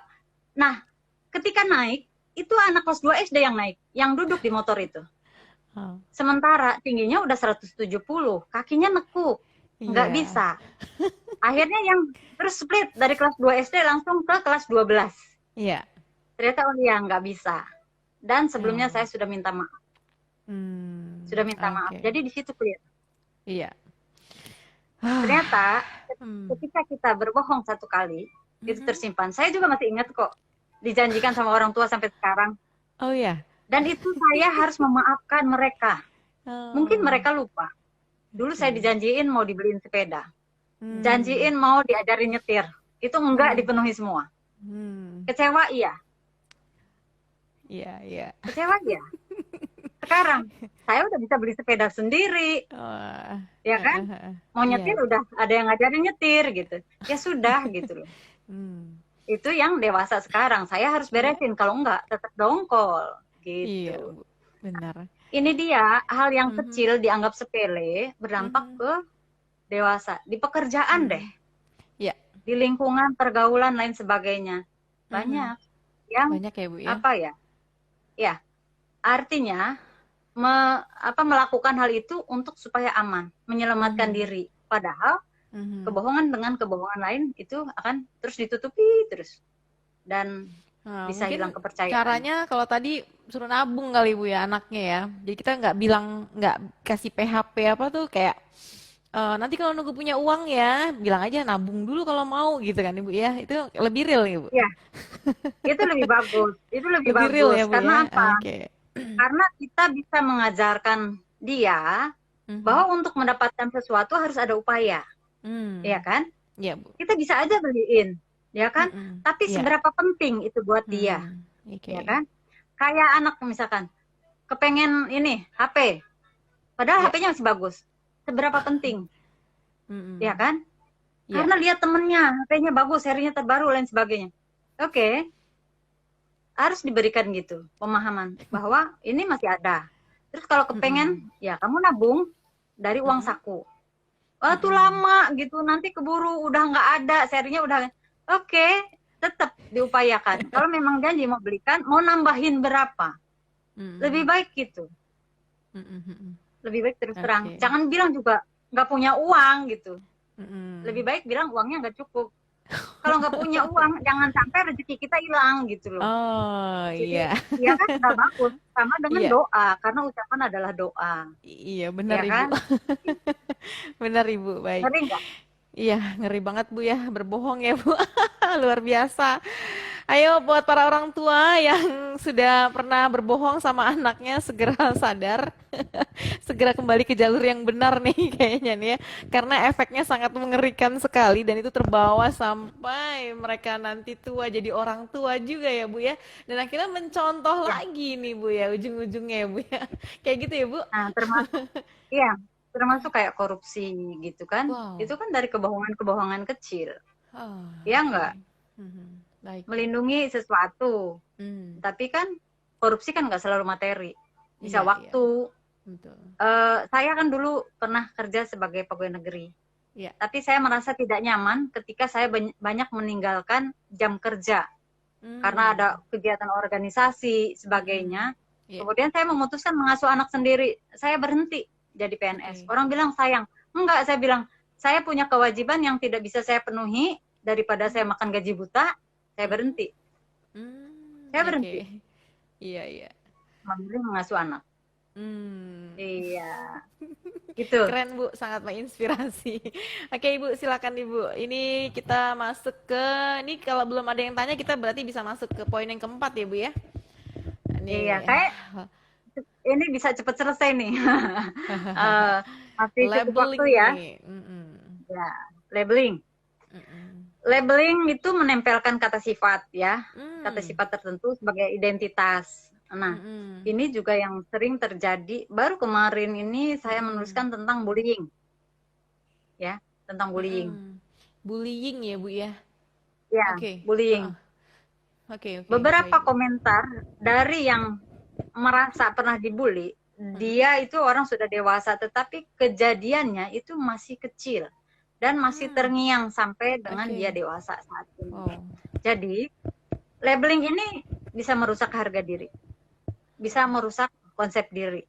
Nah, ketika naik, itu anak kelas 2 SD yang naik, yang duduk di motor itu. Oh. Sementara tingginya udah 170, kakinya nekuk, nggak Iya. bisa. Akhirnya yang terus split dari kelas 2 SD langsung ke kelas 12. Iya. Ternyata oh iya, nggak bisa. Dan sebelumnya Oh. saya sudah minta maaf. Sudah minta maaf. Oke. Jadi di situ clear. Iya. Ternyata Hmm. ketika kita berbohong satu kali, itu Mhm. tersimpan. Saya juga masih ingat kok. Dijanjikan sama orang tua sampai sekarang. Oh ya. Dan itu saya harus memaafkan mereka. Mungkin Oh. mereka lupa. Dulu saya Oke. dijanjiin mau dibeliin sepeda. Hmm. Janjiin mau diajarin nyetir. Itu enggak Hmm. dipenuhi semua. Hmm. Kecewa iya. Iya, iya. Kecewa iya. Sekarang saya udah bisa beli sepeda sendiri, Wah. ya kan? Mau nyetir Iya. udah ada yang ngajarin nyetir gitu. Ya sudah gitu loh. Hmm. Itu yang dewasa sekarang. Saya harus Iya. beresin, kalau enggak tetap dongkol Iya, gitu. Bu. Benar. Ini dia hal yang Mhm. kecil dianggap sepele berdampak Mhm. ke dewasa. Di pekerjaan deh, Mhm. Iya. di lingkungan, pergaulan lain sebagainya. Mhm. Banyak yang Banyak ya, Bu ya. apa ya? Ya, artinya melakukan hal itu untuk supaya aman, menyelamatkan Mhm. diri. Padahal Mhm. kebohongan dengan kebohongan lain itu akan terus ditutupi terus dan Nah, bisa hilang mungkin kepercayaan. caranya kalau tadi suruh nabung kali Bu ya anaknya ya. Jadi kita nggak bilang, nggak kasih PHP apa tuh kayak nanti kalau nunggu punya uang ya bilang aja nabung dulu kalau mau gitu kan Ibu ya. Itu lebih real ya Bu. Ya, itu lebih bagus. Itu lebih Lebih real ya bagus. Bu ya. Karena apa? Oke. Karena kita bisa mengajarkan dia Mhm. bahwa untuk mendapatkan sesuatu harus ada upaya, ya Hmm. kan? Ya Bu. Kita bisa aja beliin, ya kan? Mhm. Tapi Ya. seberapa penting itu buat dia, ya Oke. kan? Kayak anak misalkan kepengen ini HP, padahal Ya. HP-nya masih bagus. Seberapa penting, ya Mhm. kan? Ya. Karena lihat temennya, HP-nya bagus, serinya terbaru, lain sebagainya. Oke, harus diberikan gitu pemahaman bahwa ini masih ada. Terus kalau kepengen, Mhm. ya kamu nabung dari uang Mhm. saku. Oh, tuh Mhm. lama gitu, nanti keburu udah nggak ada, serinya udah. Oke, tetap diupayakan. Kalau memang janji mau belikan, mau nambahin berapa, lebih Mhm. baik gitu. Mhm. Lebih baik terus terang. Oke. Jangan bilang juga nggak punya uang gitu. Lebih Mhm. baik bilang uangnya nggak cukup. Kalau nggak punya uang, jangan sampai rezeki kita hilang gitu loh. Oh Jadi, iya. ya kan nggak bagus. Sama dengan Iya. doa, karena ucapan adalah doa. Iya benar Ya Ibu. kan? Benar Ibu. Baik. Ngeri nggak? Iya, ngeri banget Bu ya, berbohong ya Bu. Luar biasa. Ayo buat para orang tua yang sudah pernah berbohong sama anaknya segera sadar, segera kembali ke jalur yang benar nih kayaknya nih ya. Karena efeknya sangat mengerikan sekali dan itu terbawa sampai mereka nanti tua jadi orang tua juga ya Bu ya. Dan akhirnya mencontoh Ya. lagi nih Bu ya ujung-ujungnya ya Bu ya. Kayak gitu ya Bu. Nah, termasuk iya, termasuk kayak korupsi gitu kan. Wow. Itu kan dari kebohongan-kebohongan kecil. Oh, Ya oke. enggak? Mhm. Baik Bu. Melindungi sesuatu. Hmm. Tapi kan korupsi kan nggak selalu materi. Bisa Iya, iya. waktu. Betul. Saya kan dulu pernah kerja sebagai pegawai negeri. Iya. Tapi saya merasa tidak nyaman ketika saya banyak meninggalkan jam kerja. Karena ada Hmm. kegiatan organisasi, Mm-mm. sebagainya. Iya. Kemudian saya memutuskan mengasuh anak sendiri. Saya berhenti jadi PNS. Oke. Orang bilang sayang. Enggak, saya bilang, saya punya kewajiban yang tidak bisa saya penuhi. Daripada saya makan gaji buta, saya Mm-mm. berhenti. Saya Oke. berhenti Iya, iya. memilih mengasuh anak. Hmm. Iya, gitu. Keren Bu, sangat menginspirasi. Oke Ibu, silakan Ibu. Ini kita masuk ke, ini kalau belum ada yang tanya kita berarti bisa masuk ke poin yang keempat ya Bu ya. Iya, Nih, kayak ini bisa cepat selesai nih. Eh, masih cukup waktu labeling ya. nih. Mm-mm. Ya, labeling. Mm-mm. Labeling itu menempelkan kata sifat ya, kata Mm. sifat tertentu sebagai identitas. Nah, Mm-mm. ini juga yang sering terjadi. Baru kemarin ini saya Mm-mm. menuliskan tentang bullying, ya, tentang bullying. Mm-mm. Bullying ya Bu ya. Ya, Oke. Heeh. bullying. Oke, oke. Baik Beberapa Bu. komentar dari yang merasa pernah dibully, Mm-mm. dia itu orang sudah dewasa, tetapi kejadiannya itu masih kecil dan masih Hmm. terngiang sampai dengan dia Oke. dewasa saat ini. Wow. Jadi, labeling ini bisa merusak harga diri, bisa merusak konsep diri.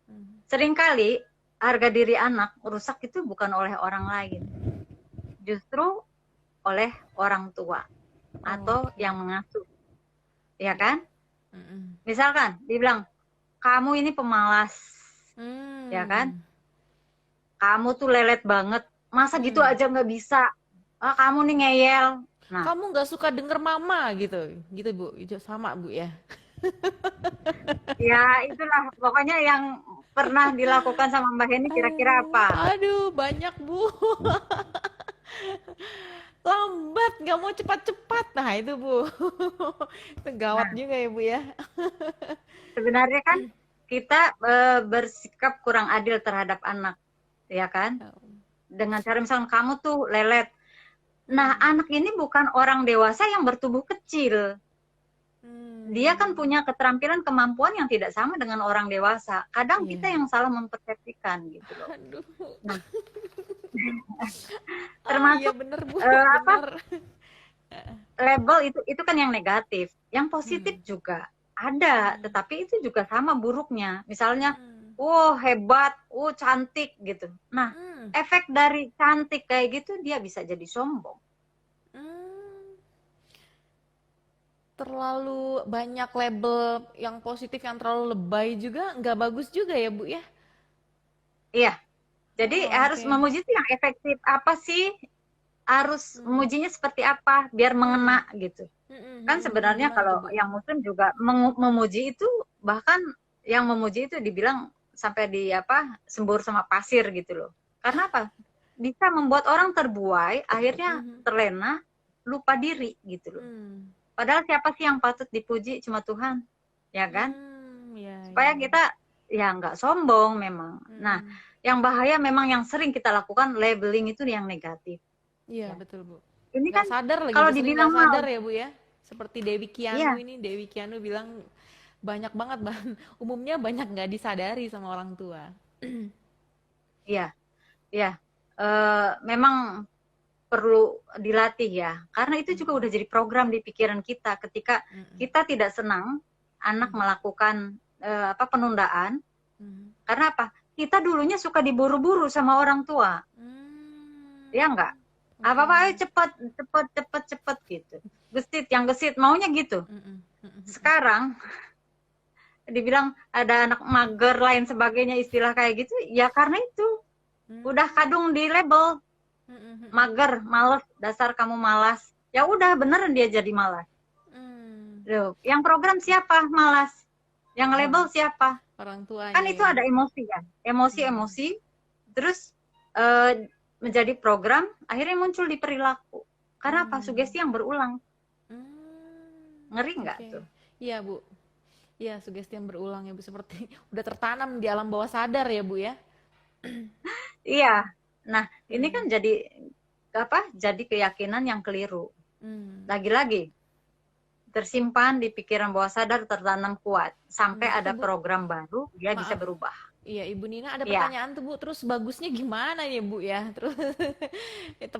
Hmm. Seringkali harga diri anak rusak itu bukan oleh orang lain, justru oleh orang tua atau Oke. yang mengasuh, ya Ya. kan? Mm-mm. Misalkan dibilang, kamu ini pemalas, ya kan? Hmm. Kamu tuh lelet banget, masa gitu Hmm. aja nggak bisa? Ah, kamu nih ngeyel. Nah, Kamu nggak suka denger mama gitu, gitu Bu. Itu sama Bu ya. ya itulah pokoknya yang pernah dilakukan sama Mbak Heni kira-kira apa? Aduh, banyak Bu. Lambat, nggak mau cepat-cepat. Nah itu Bu. Itu gawat Nah, juga ya Bu ya. sebenarnya kan kita bersikap kurang adil terhadap anak, ya kan? Dengan cara misalnya kamu tuh lelet. Nah, Hmm. anak ini bukan orang dewasa yang bertubuh kecil. Dia kan Hmm. punya keterampilan, kemampuan yang tidak sama dengan orang dewasa. Kadang Iya. kita yang salah mempersepsikan gitu loh. Aduh. Nah, Ah iya termasuk bener Bu, apa bener. label itu kan yang negatif. Yang positif Hmm. juga ada, Hmm. tetapi itu juga sama buruknya. Misalnya, Hmm. oh hebat, oh cantik gitu. Nah, Hmm. efek dari cantik kayak gitu dia bisa jadi sombong. Hmm. Terlalu banyak label yang positif yang terlalu lebay juga nggak bagus juga ya Bu ya. Iya, jadi Oh, harus oke. memuji itu yang efektif apa sih? Harus Hmm. memujinya seperti apa biar Hmm. mengena gitu. Kan Hmm. sebenarnya Gimana tuh kalau Bu? yang muslim juga memuji itu, bahkan yang memuji itu dibilang sampai di apa sembur sama pasir gitu loh. Karena apa? Bisa membuat orang terbuai, akhirnya Mhm. terlena, lupa diri gitu loh. Hmm. Padahal siapa sih yang patut dipuji? Cuma Tuhan, ya kan? Hmm. Ya, Supaya ya. kita ya nggak sombong memang. Nah, Hmm. yang bahaya memang yang sering kita lakukan labeling itu yang negatif. Iya Ya. betul Bu. Ini Nggak kan sadar lagi kalau Bu, sering dibilang nggak sadar mau, ya Bu ya. Seperti Dewi Kianu iya, ini, Dewi Kianu bilang banyak banget bahan umumnya banyak nggak disadari sama orang tua. iya, iya. Memang perlu dilatih ya, karena itu juga udah jadi program di pikiran kita ketika Mm-mm. kita tidak senang anak Mhm. melakukan apa penundaan, Mhm. karena apa? Kita dulunya suka diburu-buru sama orang tua, ya Hmm. enggak? Oke. Apa-apa ayo cepet, cepet, cepet, cepet gitu. Gesit, yang gesit maunya gitu. Mm-mm. Mm-mm. Sekarang dibilang ada anak mager lain sebagainya istilah kayak gitu, ya karena itu udah Hmm. kadung di label. Mm-mm. mager, males, dasar kamu malas. Ya udah, beneran dia jadi malas. Mm. Loh, yang program siapa malas? Yang label siapa? Orang Kan tuanya itu ya. ada emosi kan, emosi-emosi, terus menjadi program, akhirnya muncul di perilaku. Karena apa? Sugesti yang berulang. Ngeri nggak Oke. tuh? Iya, Bu. Iya, sugesti yang berulang ya, Bu. Seperti udah tertanam di alam bawah sadar ya, Bu ya. Iya. Nah, ini Hmm. kan jadi apa? Jadi keyakinan yang keliru. Hmm. Lagi-lagi tersimpan di pikiran bawah sadar, tertanam kuat sampai Itu ada Bu, program baru, dia bisa maaf. berubah. Iya, Ibu Nina ada Ya, pertanyaan tuh Bu. Terus bagusnya gimana ya Bu ya? Terus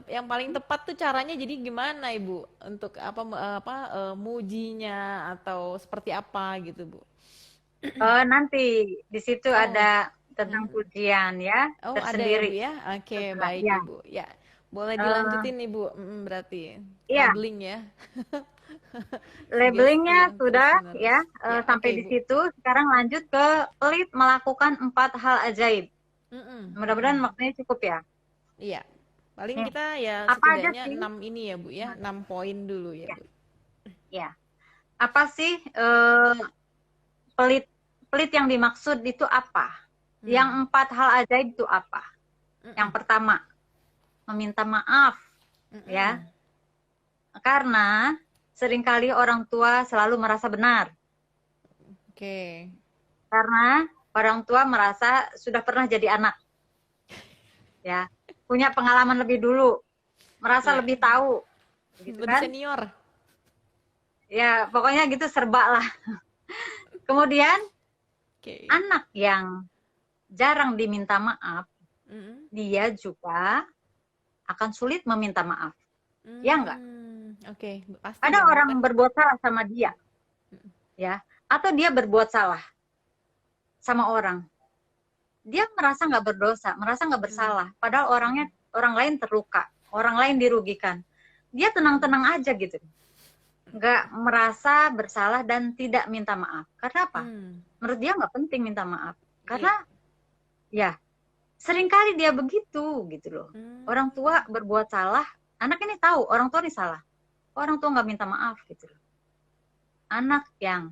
yang paling tepat tuh caranya jadi gimana Ibu? Untuk mujinya atau seperti apa gitu Bu? nanti di situ Oh, ada tentang hmm. pujian ya Oh ada ya Bu tersendiri. ya? Oke, Setelah, baik ya, Ibu. Ya, boleh eh, dilanjutin nih Bu. Berarti ya, labeling ya. Sugesti labelingnya yang terus sudah ya, menerus. Ya, oke sampai di Ibu. situ. Sekarang lanjut ke pelit melakukan 4 hal ajaib. Mm-mm, Mudah-mudahan mm-mm. waktunya cukup ya. Iya, paling Nih, kita ya apa aja setidaknya sih? 6 ini ya Bu ya, 6 poin dulu ya Ya, Bu. ya. Apa sih pelit pelit yang dimaksud itu apa? Yang Hmm. 4 hal ajaib itu apa? Yang Mm-mm, pertama, meminta maaf ya. mm-mm. Karena seringkali orang tua selalu merasa benar. Oke. Karena orang tua merasa sudah pernah jadi anak, ya, punya pengalaman lebih dulu, merasa Iya, lebih tahu, gitu lebih kan? senior. Ya, pokoknya gitu serba lah. Kemudian Oke. anak yang jarang diminta maaf, Mm-mm. dia juga akan sulit meminta maaf. Ya enggak? Oke, pasti Ada dong Bu kan. orang berbuat salah sama dia, ya, atau dia berbuat salah sama orang. Dia merasa nggak berdosa, merasa nggak Mm, bersalah. Padahal orangnya, mm-mm, orang lain terluka, orang lain dirugikan. Dia mm-mm, tenang-tenang aja gitu, nggak merasa bersalah dan tidak minta maaf. Karena apa? mm. Menurut dia nggak penting minta maaf. Iya. Karena ya seringkali dia begitu gitu loh. Orang Mm, tua berbuat salah, anak ini tahu orang tua ini salah. Orang tua nggak minta maaf gitu loh. Anak yang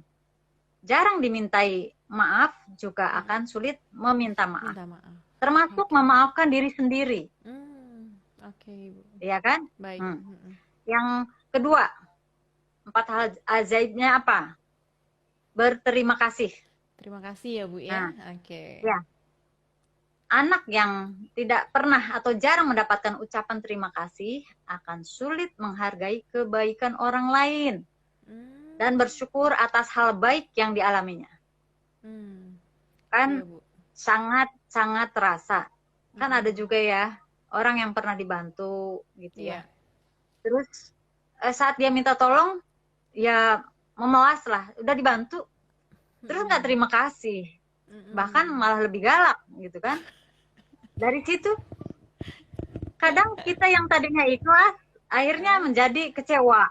jarang dimintai maaf juga mm-mm. akan sulit meminta maaf. Minta maaf. Termasuk Oke. memaafkan diri sendiri, Oke Bu. ya kan? Baik. Hmm. Yang kedua, 4 hal ajaibnya apa? Berterima kasih. Terima kasih ya Bu ya. Nah, Oke. ya, anak yang tidak pernah atau jarang mendapatkan ucapan terima kasih akan sulit menghargai kebaikan orang lain dan Mm, bersyukur atas hal baik yang dialaminya. mm. Iya Kan Bu. sangat-sangat terasa. Kan ada Mm-mm. juga ya orang yang pernah dibantu gitu ya. Iya. Terus saat dia minta tolong, ya memelas lah, udah dibantu, terus nggak Mm-mm. terima kasih, bahkan Mm-mm. malah lebih galak gitu kan. Dari situ kadang kita yang tadinya ikhlas akhirnya Eh, menjadi kecewa.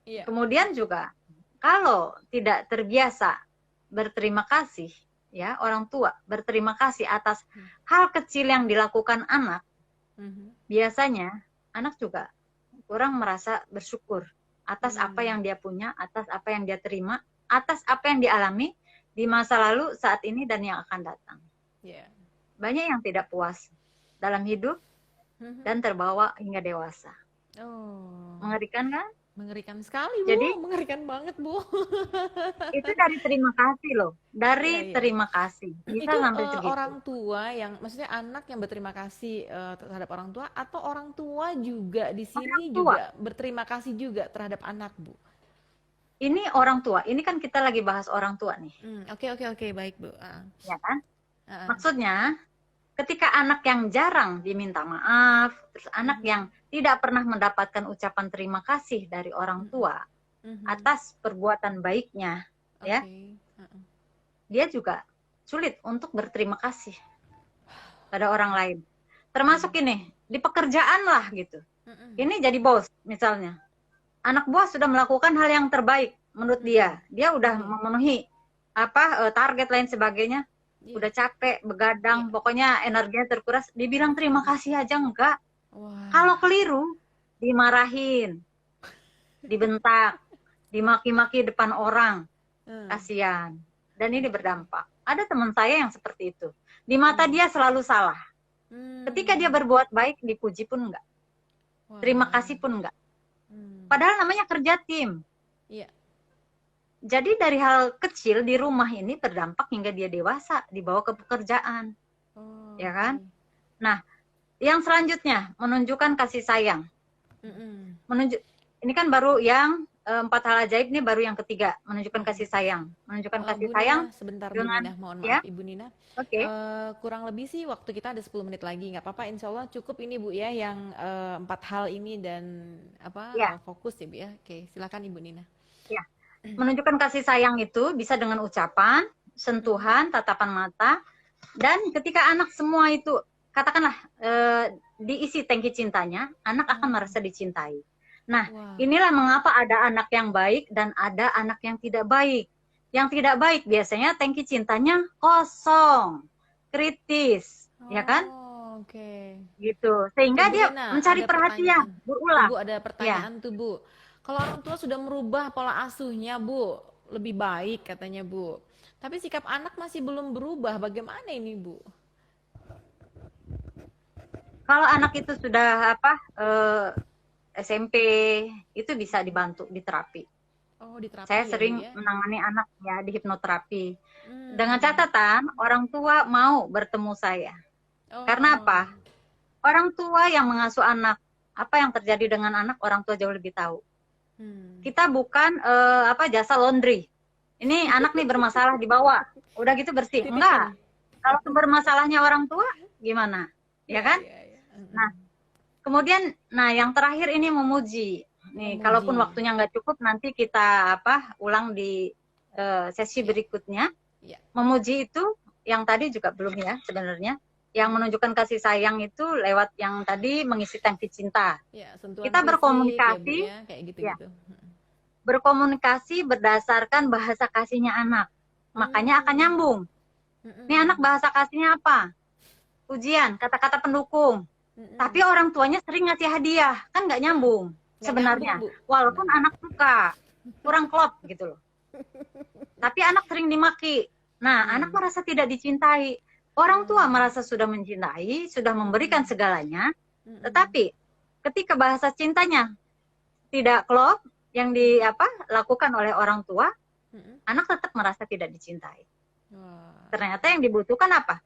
iya. Kemudian juga kalau tidak terbiasa berterima kasih, ya, orang tua berterima kasih atas hal kecil yang dilakukan anak, Mhm. biasanya anak juga kurang merasa bersyukur atas apa Hmm. yang dia punya, atas apa yang dia terima, atas apa yang dialami di masa lalu, saat ini, dan yang akan datang. Iya. Banyak yang tidak puas dalam hidup Mhm. dan terbawa hingga dewasa. Oh, Mengerikan kan? mengerikan sekali Jadi Bu, mengerikan banget Bu. itu dari terima kasih loh, Iya, dari iya. terima kasih bisa Itu sampai segitu. orang tua yang, maksudnya anak yang berterima kasih terhadap orang tua, atau orang tua juga di Orang sini tua, juga berterima kasih juga terhadap anak Bu? ini orang tua, ini kan kita lagi bahas orang tua nih, Oke, oke, oke, baik Bu. ya kan? Ah. Maksudnya ketika anak yang jarang diminta maaf, terus anak Mhm. yang tidak pernah mendapatkan ucapan terima kasih dari orang Mhm. tua Mhm. atas perbuatan baiknya, ya, Oke. dia juga sulit untuk berterima kasih pada orang lain. Termasuk Mhm. ini, di pekerjaan lah gitu. Mhm. Ini jadi bos misalnya. Anak buah sudah melakukan hal yang terbaik menurut Mhm. dia. Dia udah Iya. memenuhi target lain sebagainya, Iya. udah capek, Iya. begadang, pokoknya energinya terkuras, dibilang terima kasih aja enggak. Kalau Wah. keliru, dimarahin, dibentak, dimaki-maki depan orang, Hmm. kasihan. Dan ini Oke. berdampak. Ada teman saya yang seperti itu. Di mata Hmm. dia selalu salah. Ketika dia Hmm. berbuat baik, dipuji pun enggak. Terima Wah. kasih pun enggak. Hmm. Padahal namanya kerja tim. Iya. Jadi dari hal kecil di rumah ini berdampak hingga dia dewasa, dibawa ke pekerjaan. Oh, Ya kan? oke. Nah, yang selanjutnya, menunjukkan kasih sayang. Mm-mm. Ini kan baru yang 4 hal ajaib, ini baru yang ketiga, menunjukkan Mm-mm. kasih sayang. Menunjukkan kasih Bu sayang Nina, sebentar Bu dengan, Nina, mohon ya, maaf Ibu Nina. oke, Kurang lebih sih waktu kita ada 10 menit lagi, nggak apa-apa, insya Allah cukup ini Bu ya, yang 4 hal ini dan apa ya, fokus ya Bu ya. Oke, silakan Ibu Nina. ya. Menunjukkan kasih sayang itu bisa dengan ucapan, Mm-mm. sentuhan, tatapan mata, dan ketika anak semua itu, katakanlah diisi tangki cintanya, anak akan Ah, merasa dicintai. Nah, wah. inilah mengapa ada anak yang baik dan ada anak yang tidak baik. Yang tidak baik biasanya tangki cintanya kosong, kritis, ya kan? Oh, oke. Gitu. Oke, Sehingga Bu dia Nina, mencari ada perhatian, pertanyaan. berulang. Bu, ada Ya. pertanyaan tuh, Bu. Kalau orang tua sudah merubah pola asuhnya, Bu, lebih baik katanya, Bu. Tapi sikap anak masih belum berubah. Bagaimana ini, Bu? Kalau anak itu sudah apa SMP, itu bisa dibantu di terapi. Oh, di Saya terapi ya, Bu sering ya? menangani anak ya di hipnoterapi. Dengan Hmm. catatan orang tua mau bertemu saya. Karena Oh. apa? Orang tua yang mengasuh anak, apa yang terjadi dengan anak orang tua jauh lebih tahu. Hmm. Kita bukan apa jasa laundry. Ini anak nih bermasalah dibawa, udah gitu bersih. Enggak. Titipin. Kalau sumber masalahnya orang tua, gimana? Ya Ya, kan? ya, ya. Nah, kemudian, nah yang terakhir ini memuji. Nih, kalaupun Memuji. waktunya nggak cukup, nanti kita apa ulang di sesi Ya, berikutnya. ya, Memuji itu yang tadi juga belum ya sebenarnya. Yang menunjukkan kasih sayang itu lewat yang tadi mengisi tangki cinta. ya. Sentuhan Kita fisik ya, Bu berkomunikasi, ya, kayak ya, gitu-gitu. berkomunikasi berdasarkan bahasa kasihnya anak. Makanya akan Hmm. nyambung. Ini anak Mm-mm. bahasa kasihnya apa? Pujian, kata-kata pendukung. Tapi Mm-mm. orang tuanya sering ngasih hadiah, kan nggak Hmm. nyambung Nggak nyambung, sebenarnya. Bu. Walaupun Benar. anak suka, kurang klop gitu loh. Tapi anak sering dimaki. Nah, anak Hmm. merasa tidak dicintai. Orang tua Oh. merasa sudah mencintai, sudah memberikan Mm-mm. segalanya, Mm-mm. tetapi ketika bahasa cintanya tidak klop yang Mm-mm. lakukan oleh orang tua, Mm-mm. anak tetap merasa tidak dicintai. Wah. Ternyata yang dibutuhkan apa?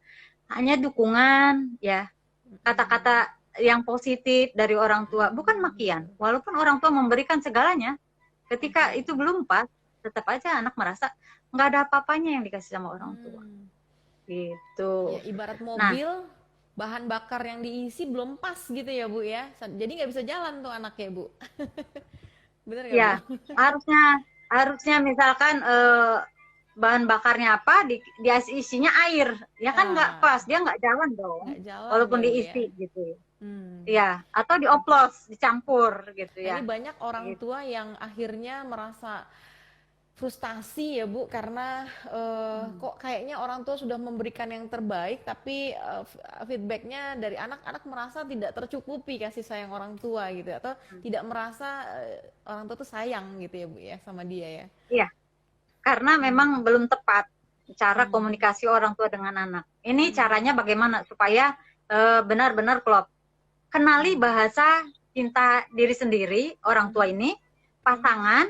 Hanya dukungan, ya, Mm-mm. kata-kata yang positif dari orang tua, bukan makian. Betul. Walaupun orang tua memberikan segalanya, ketika Oke. itu belum pas, tetap aja anak merasa nggak ada apa-apanya yang dikasih sama orang tua. Hmm. Ya, Gitu. ibarat Nah, mobil, bahan bakar yang diisi belum pas gitu ya, Bu ya. Jadi nggak bisa jalan tuh anaknya, Bu. Bener nggak, Bu? ya harusnya harusnya misalkan bahan bakarnya apa, isinya air, ya kan nggak Ah, pas, dia nggak jalan dong, nggak jalan walaupun ya, Bu ya. diisi gitu. Hmm. Ya, atau dioplos, dicampur gitu Nah, ini ya. banyak orang Gitu. tua yang akhirnya merasa frustasi ya Bu, karena kok kayaknya orang tua sudah memberikan yang terbaik, tapi feedbacknya dari anak-anak merasa tidak tercukupi kasih sayang orang tua gitu, atau tidak merasa orang tua tuh sayang gitu ya Bu ya sama dia ya. Iya, karena Hmm. memang belum tepat cara Hmm. komunikasi orang tua dengan anak. Ini Hmm. caranya bagaimana supaya benar-benar klop. Kenali Hmm. bahasa cinta diri sendiri, orang tua Mhm. ini, Mhm. pasangan,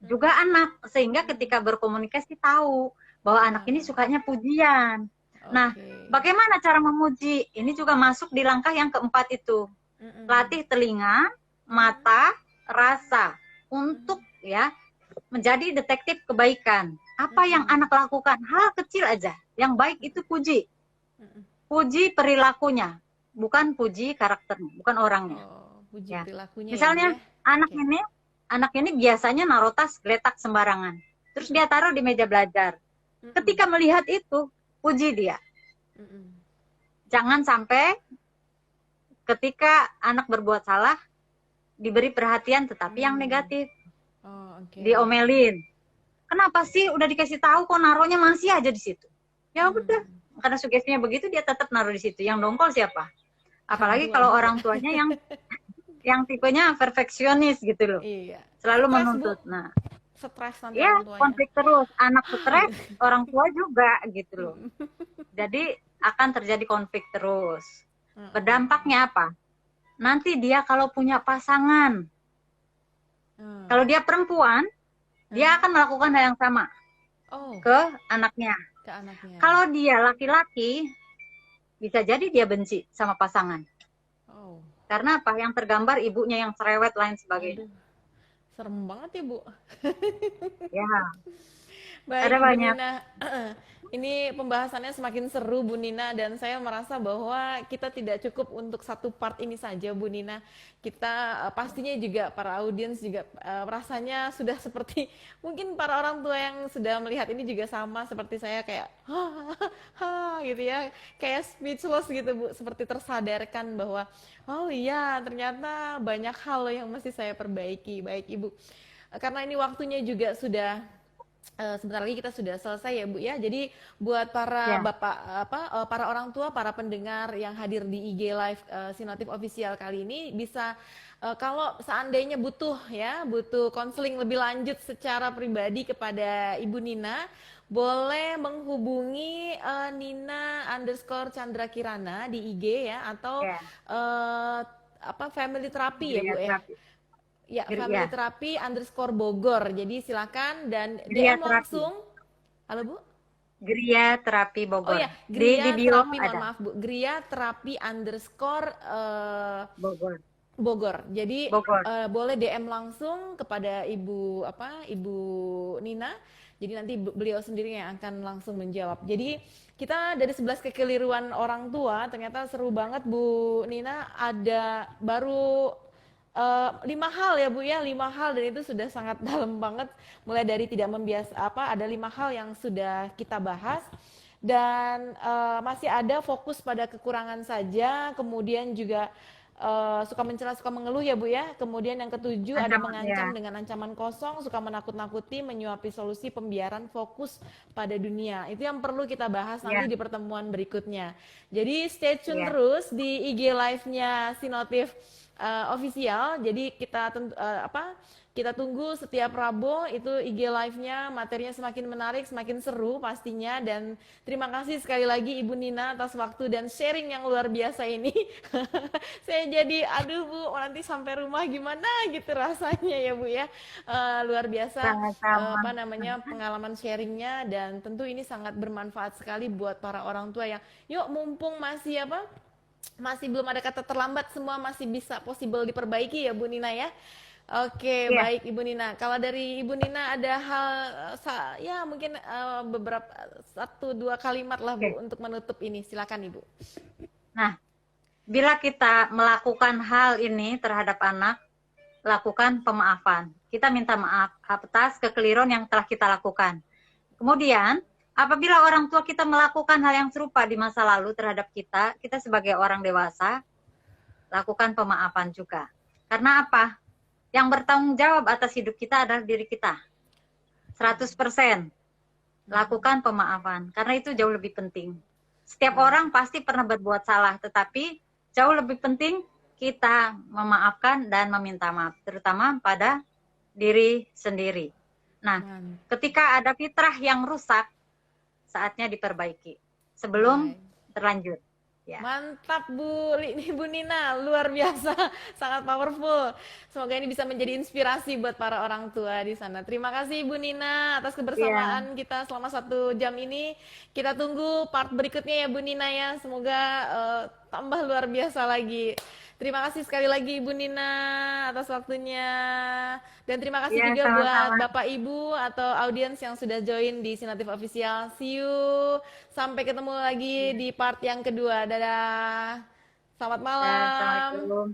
juga Mhm. anak. Sehingga Mhm. ketika berkomunikasi tahu bahwa anak ini Wah, sukanya pujian. Nah, oke. bagaimana cara memuji? Ini juga masuk di langkah yang keempat itu. Mhm. Latih telinga, Mhm. mata, rasa untuk Mhm. ya menjadi detektif kebaikan. Apa yang Mhm. anak lakukan? Hal kecil aja. Yang baik itu puji. Mhm. Puji perilakunya, bukan puji karakternya, bukan orangnya. Oh, puji Ya. perilakunya ya Bu Misalnya ya. anak Oke. ini anak ini biasanya naruh tas geletak sembarangan. Terus Mhm. dia taruh di meja belajar. Mhm. Ketika melihat itu, puji dia. Mhm. Jangan sampai ketika anak berbuat salah diberi perhatian tetapi yang Hmm. negatif, Oh, oke. diomelin. Kenapa sih udah dikasih tahu kok naruhnya masih aja di situ? Ya udah, Hmm. karena sugestinya begitu dia tetap naruh di situ. Yang dongkol siapa? Apalagi Aduh, kalau aduh. orang tuanya yang tipenya perfeksionis gitu loh, Iya. selalu Stres, Bu. menuntut. Nah, Stres nanti ya orang tuanya. konflik terus, anak stres, orang tua juga gitu loh. Mm, Jadi akan terjadi konflik terus. mm, mm, Berdampaknya apa? Nanti dia kalau punya pasangan, mm. kalau dia perempuan, dia Aha. akan melakukan hal yang sama Oh, ke anaknya. ke anaknya. Kalau dia laki-laki, bisa jadi dia benci sama pasangan. Oh, Karena apa? Yang tergambar ibunya yang cerewet lain sebagainya. aduh, serem banget ya, Bu. Ya, Baik, ada Ibu banyak. Nina. Ini pembahasannya semakin seru, Bu Nina, dan saya merasa bahwa kita tidak cukup untuk satu part ini saja, Bu Nina. Kita pastinya juga para audiens juga rasanya sudah seperti mungkin para orang tua yang sudah melihat ini juga sama seperti saya kayak gitu ya, kayak speechless gitu, Bu, seperti tersadarkan bahwa oh iya, ternyata banyak hal yang mesti saya perbaiki. Baik, Ibu. Karena ini waktunya juga sudah sebentar lagi kita sudah selesai ya Bu ya. Jadi buat para Ya, bapak para orang tua, para pendengar yang hadir di IG Live Sinotif Official kali ini bisa kalau seandainya butuh konseling lebih lanjut secara pribadi kepada Ibu Nina, boleh menghubungi Nina underscore Chandra Kirana di IG ya atau ya, eh, Family Therapy ya Bu geria ya. terapi. Ya, Ya, Family Therapy underscore Bogor. Jadi silakan dan geria DM terapi. langsung. Halo Bu? Geria terapi Oh Bogor. ya, Di Gria bio Terapi, mohon ada maaf Bu. Gria Terapi underscore Bogor. Bogor. Jadi Bogor. boleh DM langsung kepada Ibu Nina. Jadi nanti beliau sendiri yang akan langsung menjawab. Jadi kita dari 11 kekeliruan orang tua ternyata seru banget Bu Nina. Ada baru 5 hal ya Bu ya, 5 hal dan itu sudah sangat dalam banget. Mulai dari tidak ada 5 hal yang sudah kita bahas dan masih ada fokus pada kekurangan saja, kemudian juga suka mencela, suka mengeluh ya Bu ya. Kemudian yang ketujuh ada Ancaman mengancam ya. dengan ancaman kosong, suka menakut-nakuti, menyuapi solusi, pembiaran, fokus pada dunia. Itu yang perlu kita bahas Ya, nanti di pertemuan berikutnya. Jadi stay tune ya. terus di IG live-nya Sinotif official. Jadi kita tunggu setiap Rabu itu IG live-nya, materinya semakin menarik, semakin seru pastinya. Dan terima kasih sekali lagi Ibu Nina atas waktu dan sharing yang luar biasa ini. Saya jadi aduh Bu, nanti sampai rumah gimana gitu rasanya ya Bu ya. Luar biasa Sama-sama. pengalaman sharingnya dan tentu ini sangat bermanfaat sekali buat para orang tua yang yuk mumpung masih belum ada kata terlambat, semua masih bisa possible diperbaiki ya Bu Nina ya. Oke, Iya. baik Ibu Nina. Kalau dari Ibu Nina ada hal ya mungkin beberapa 1-2 kalimat lah Bu Oke. untuk menutup ini. Silakan Ibu. Nah, bila kita melakukan hal ini terhadap anak, lakukan pemaafan. Kita minta maaf atas kekeliruan yang telah kita lakukan. Kemudian, apabila orang tua kita melakukan hal yang serupa di masa lalu terhadap kita, kita sebagai orang dewasa, lakukan pemaafan juga. Karena apa? Yang bertanggung jawab atas hidup kita adalah diri kita. 100%. Lakukan pemaafan. Karena itu jauh lebih penting. Setiap orang pasti pernah berbuat salah, tetapi jauh lebih penting kita memaafkan dan meminta maaf, terutama pada diri sendiri. Nah, ketika ada fitrah yang rusak, saatnya diperbaiki sebelum terlanjur. Ya. Mantap Bu Nina, luar biasa, sangat powerful. Semoga ini bisa menjadi inspirasi buat para orang tua di sana. Terima kasih Bu Nina atas kebersamaan kita selama 1 jam ini. Kita tunggu part berikutnya ya Bu Nina ya. Semoga tambah luar biasa lagi. Terima kasih sekali lagi Ibu Nina atas waktunya. Dan terima kasih Ya, juga buat sama-sama. Bapak Ibu atau audiens yang sudah join di Sinotif Official. See you. Sampai ketemu lagi di part yang kedua. Dadah. Selamat malam. Assalamualaikum.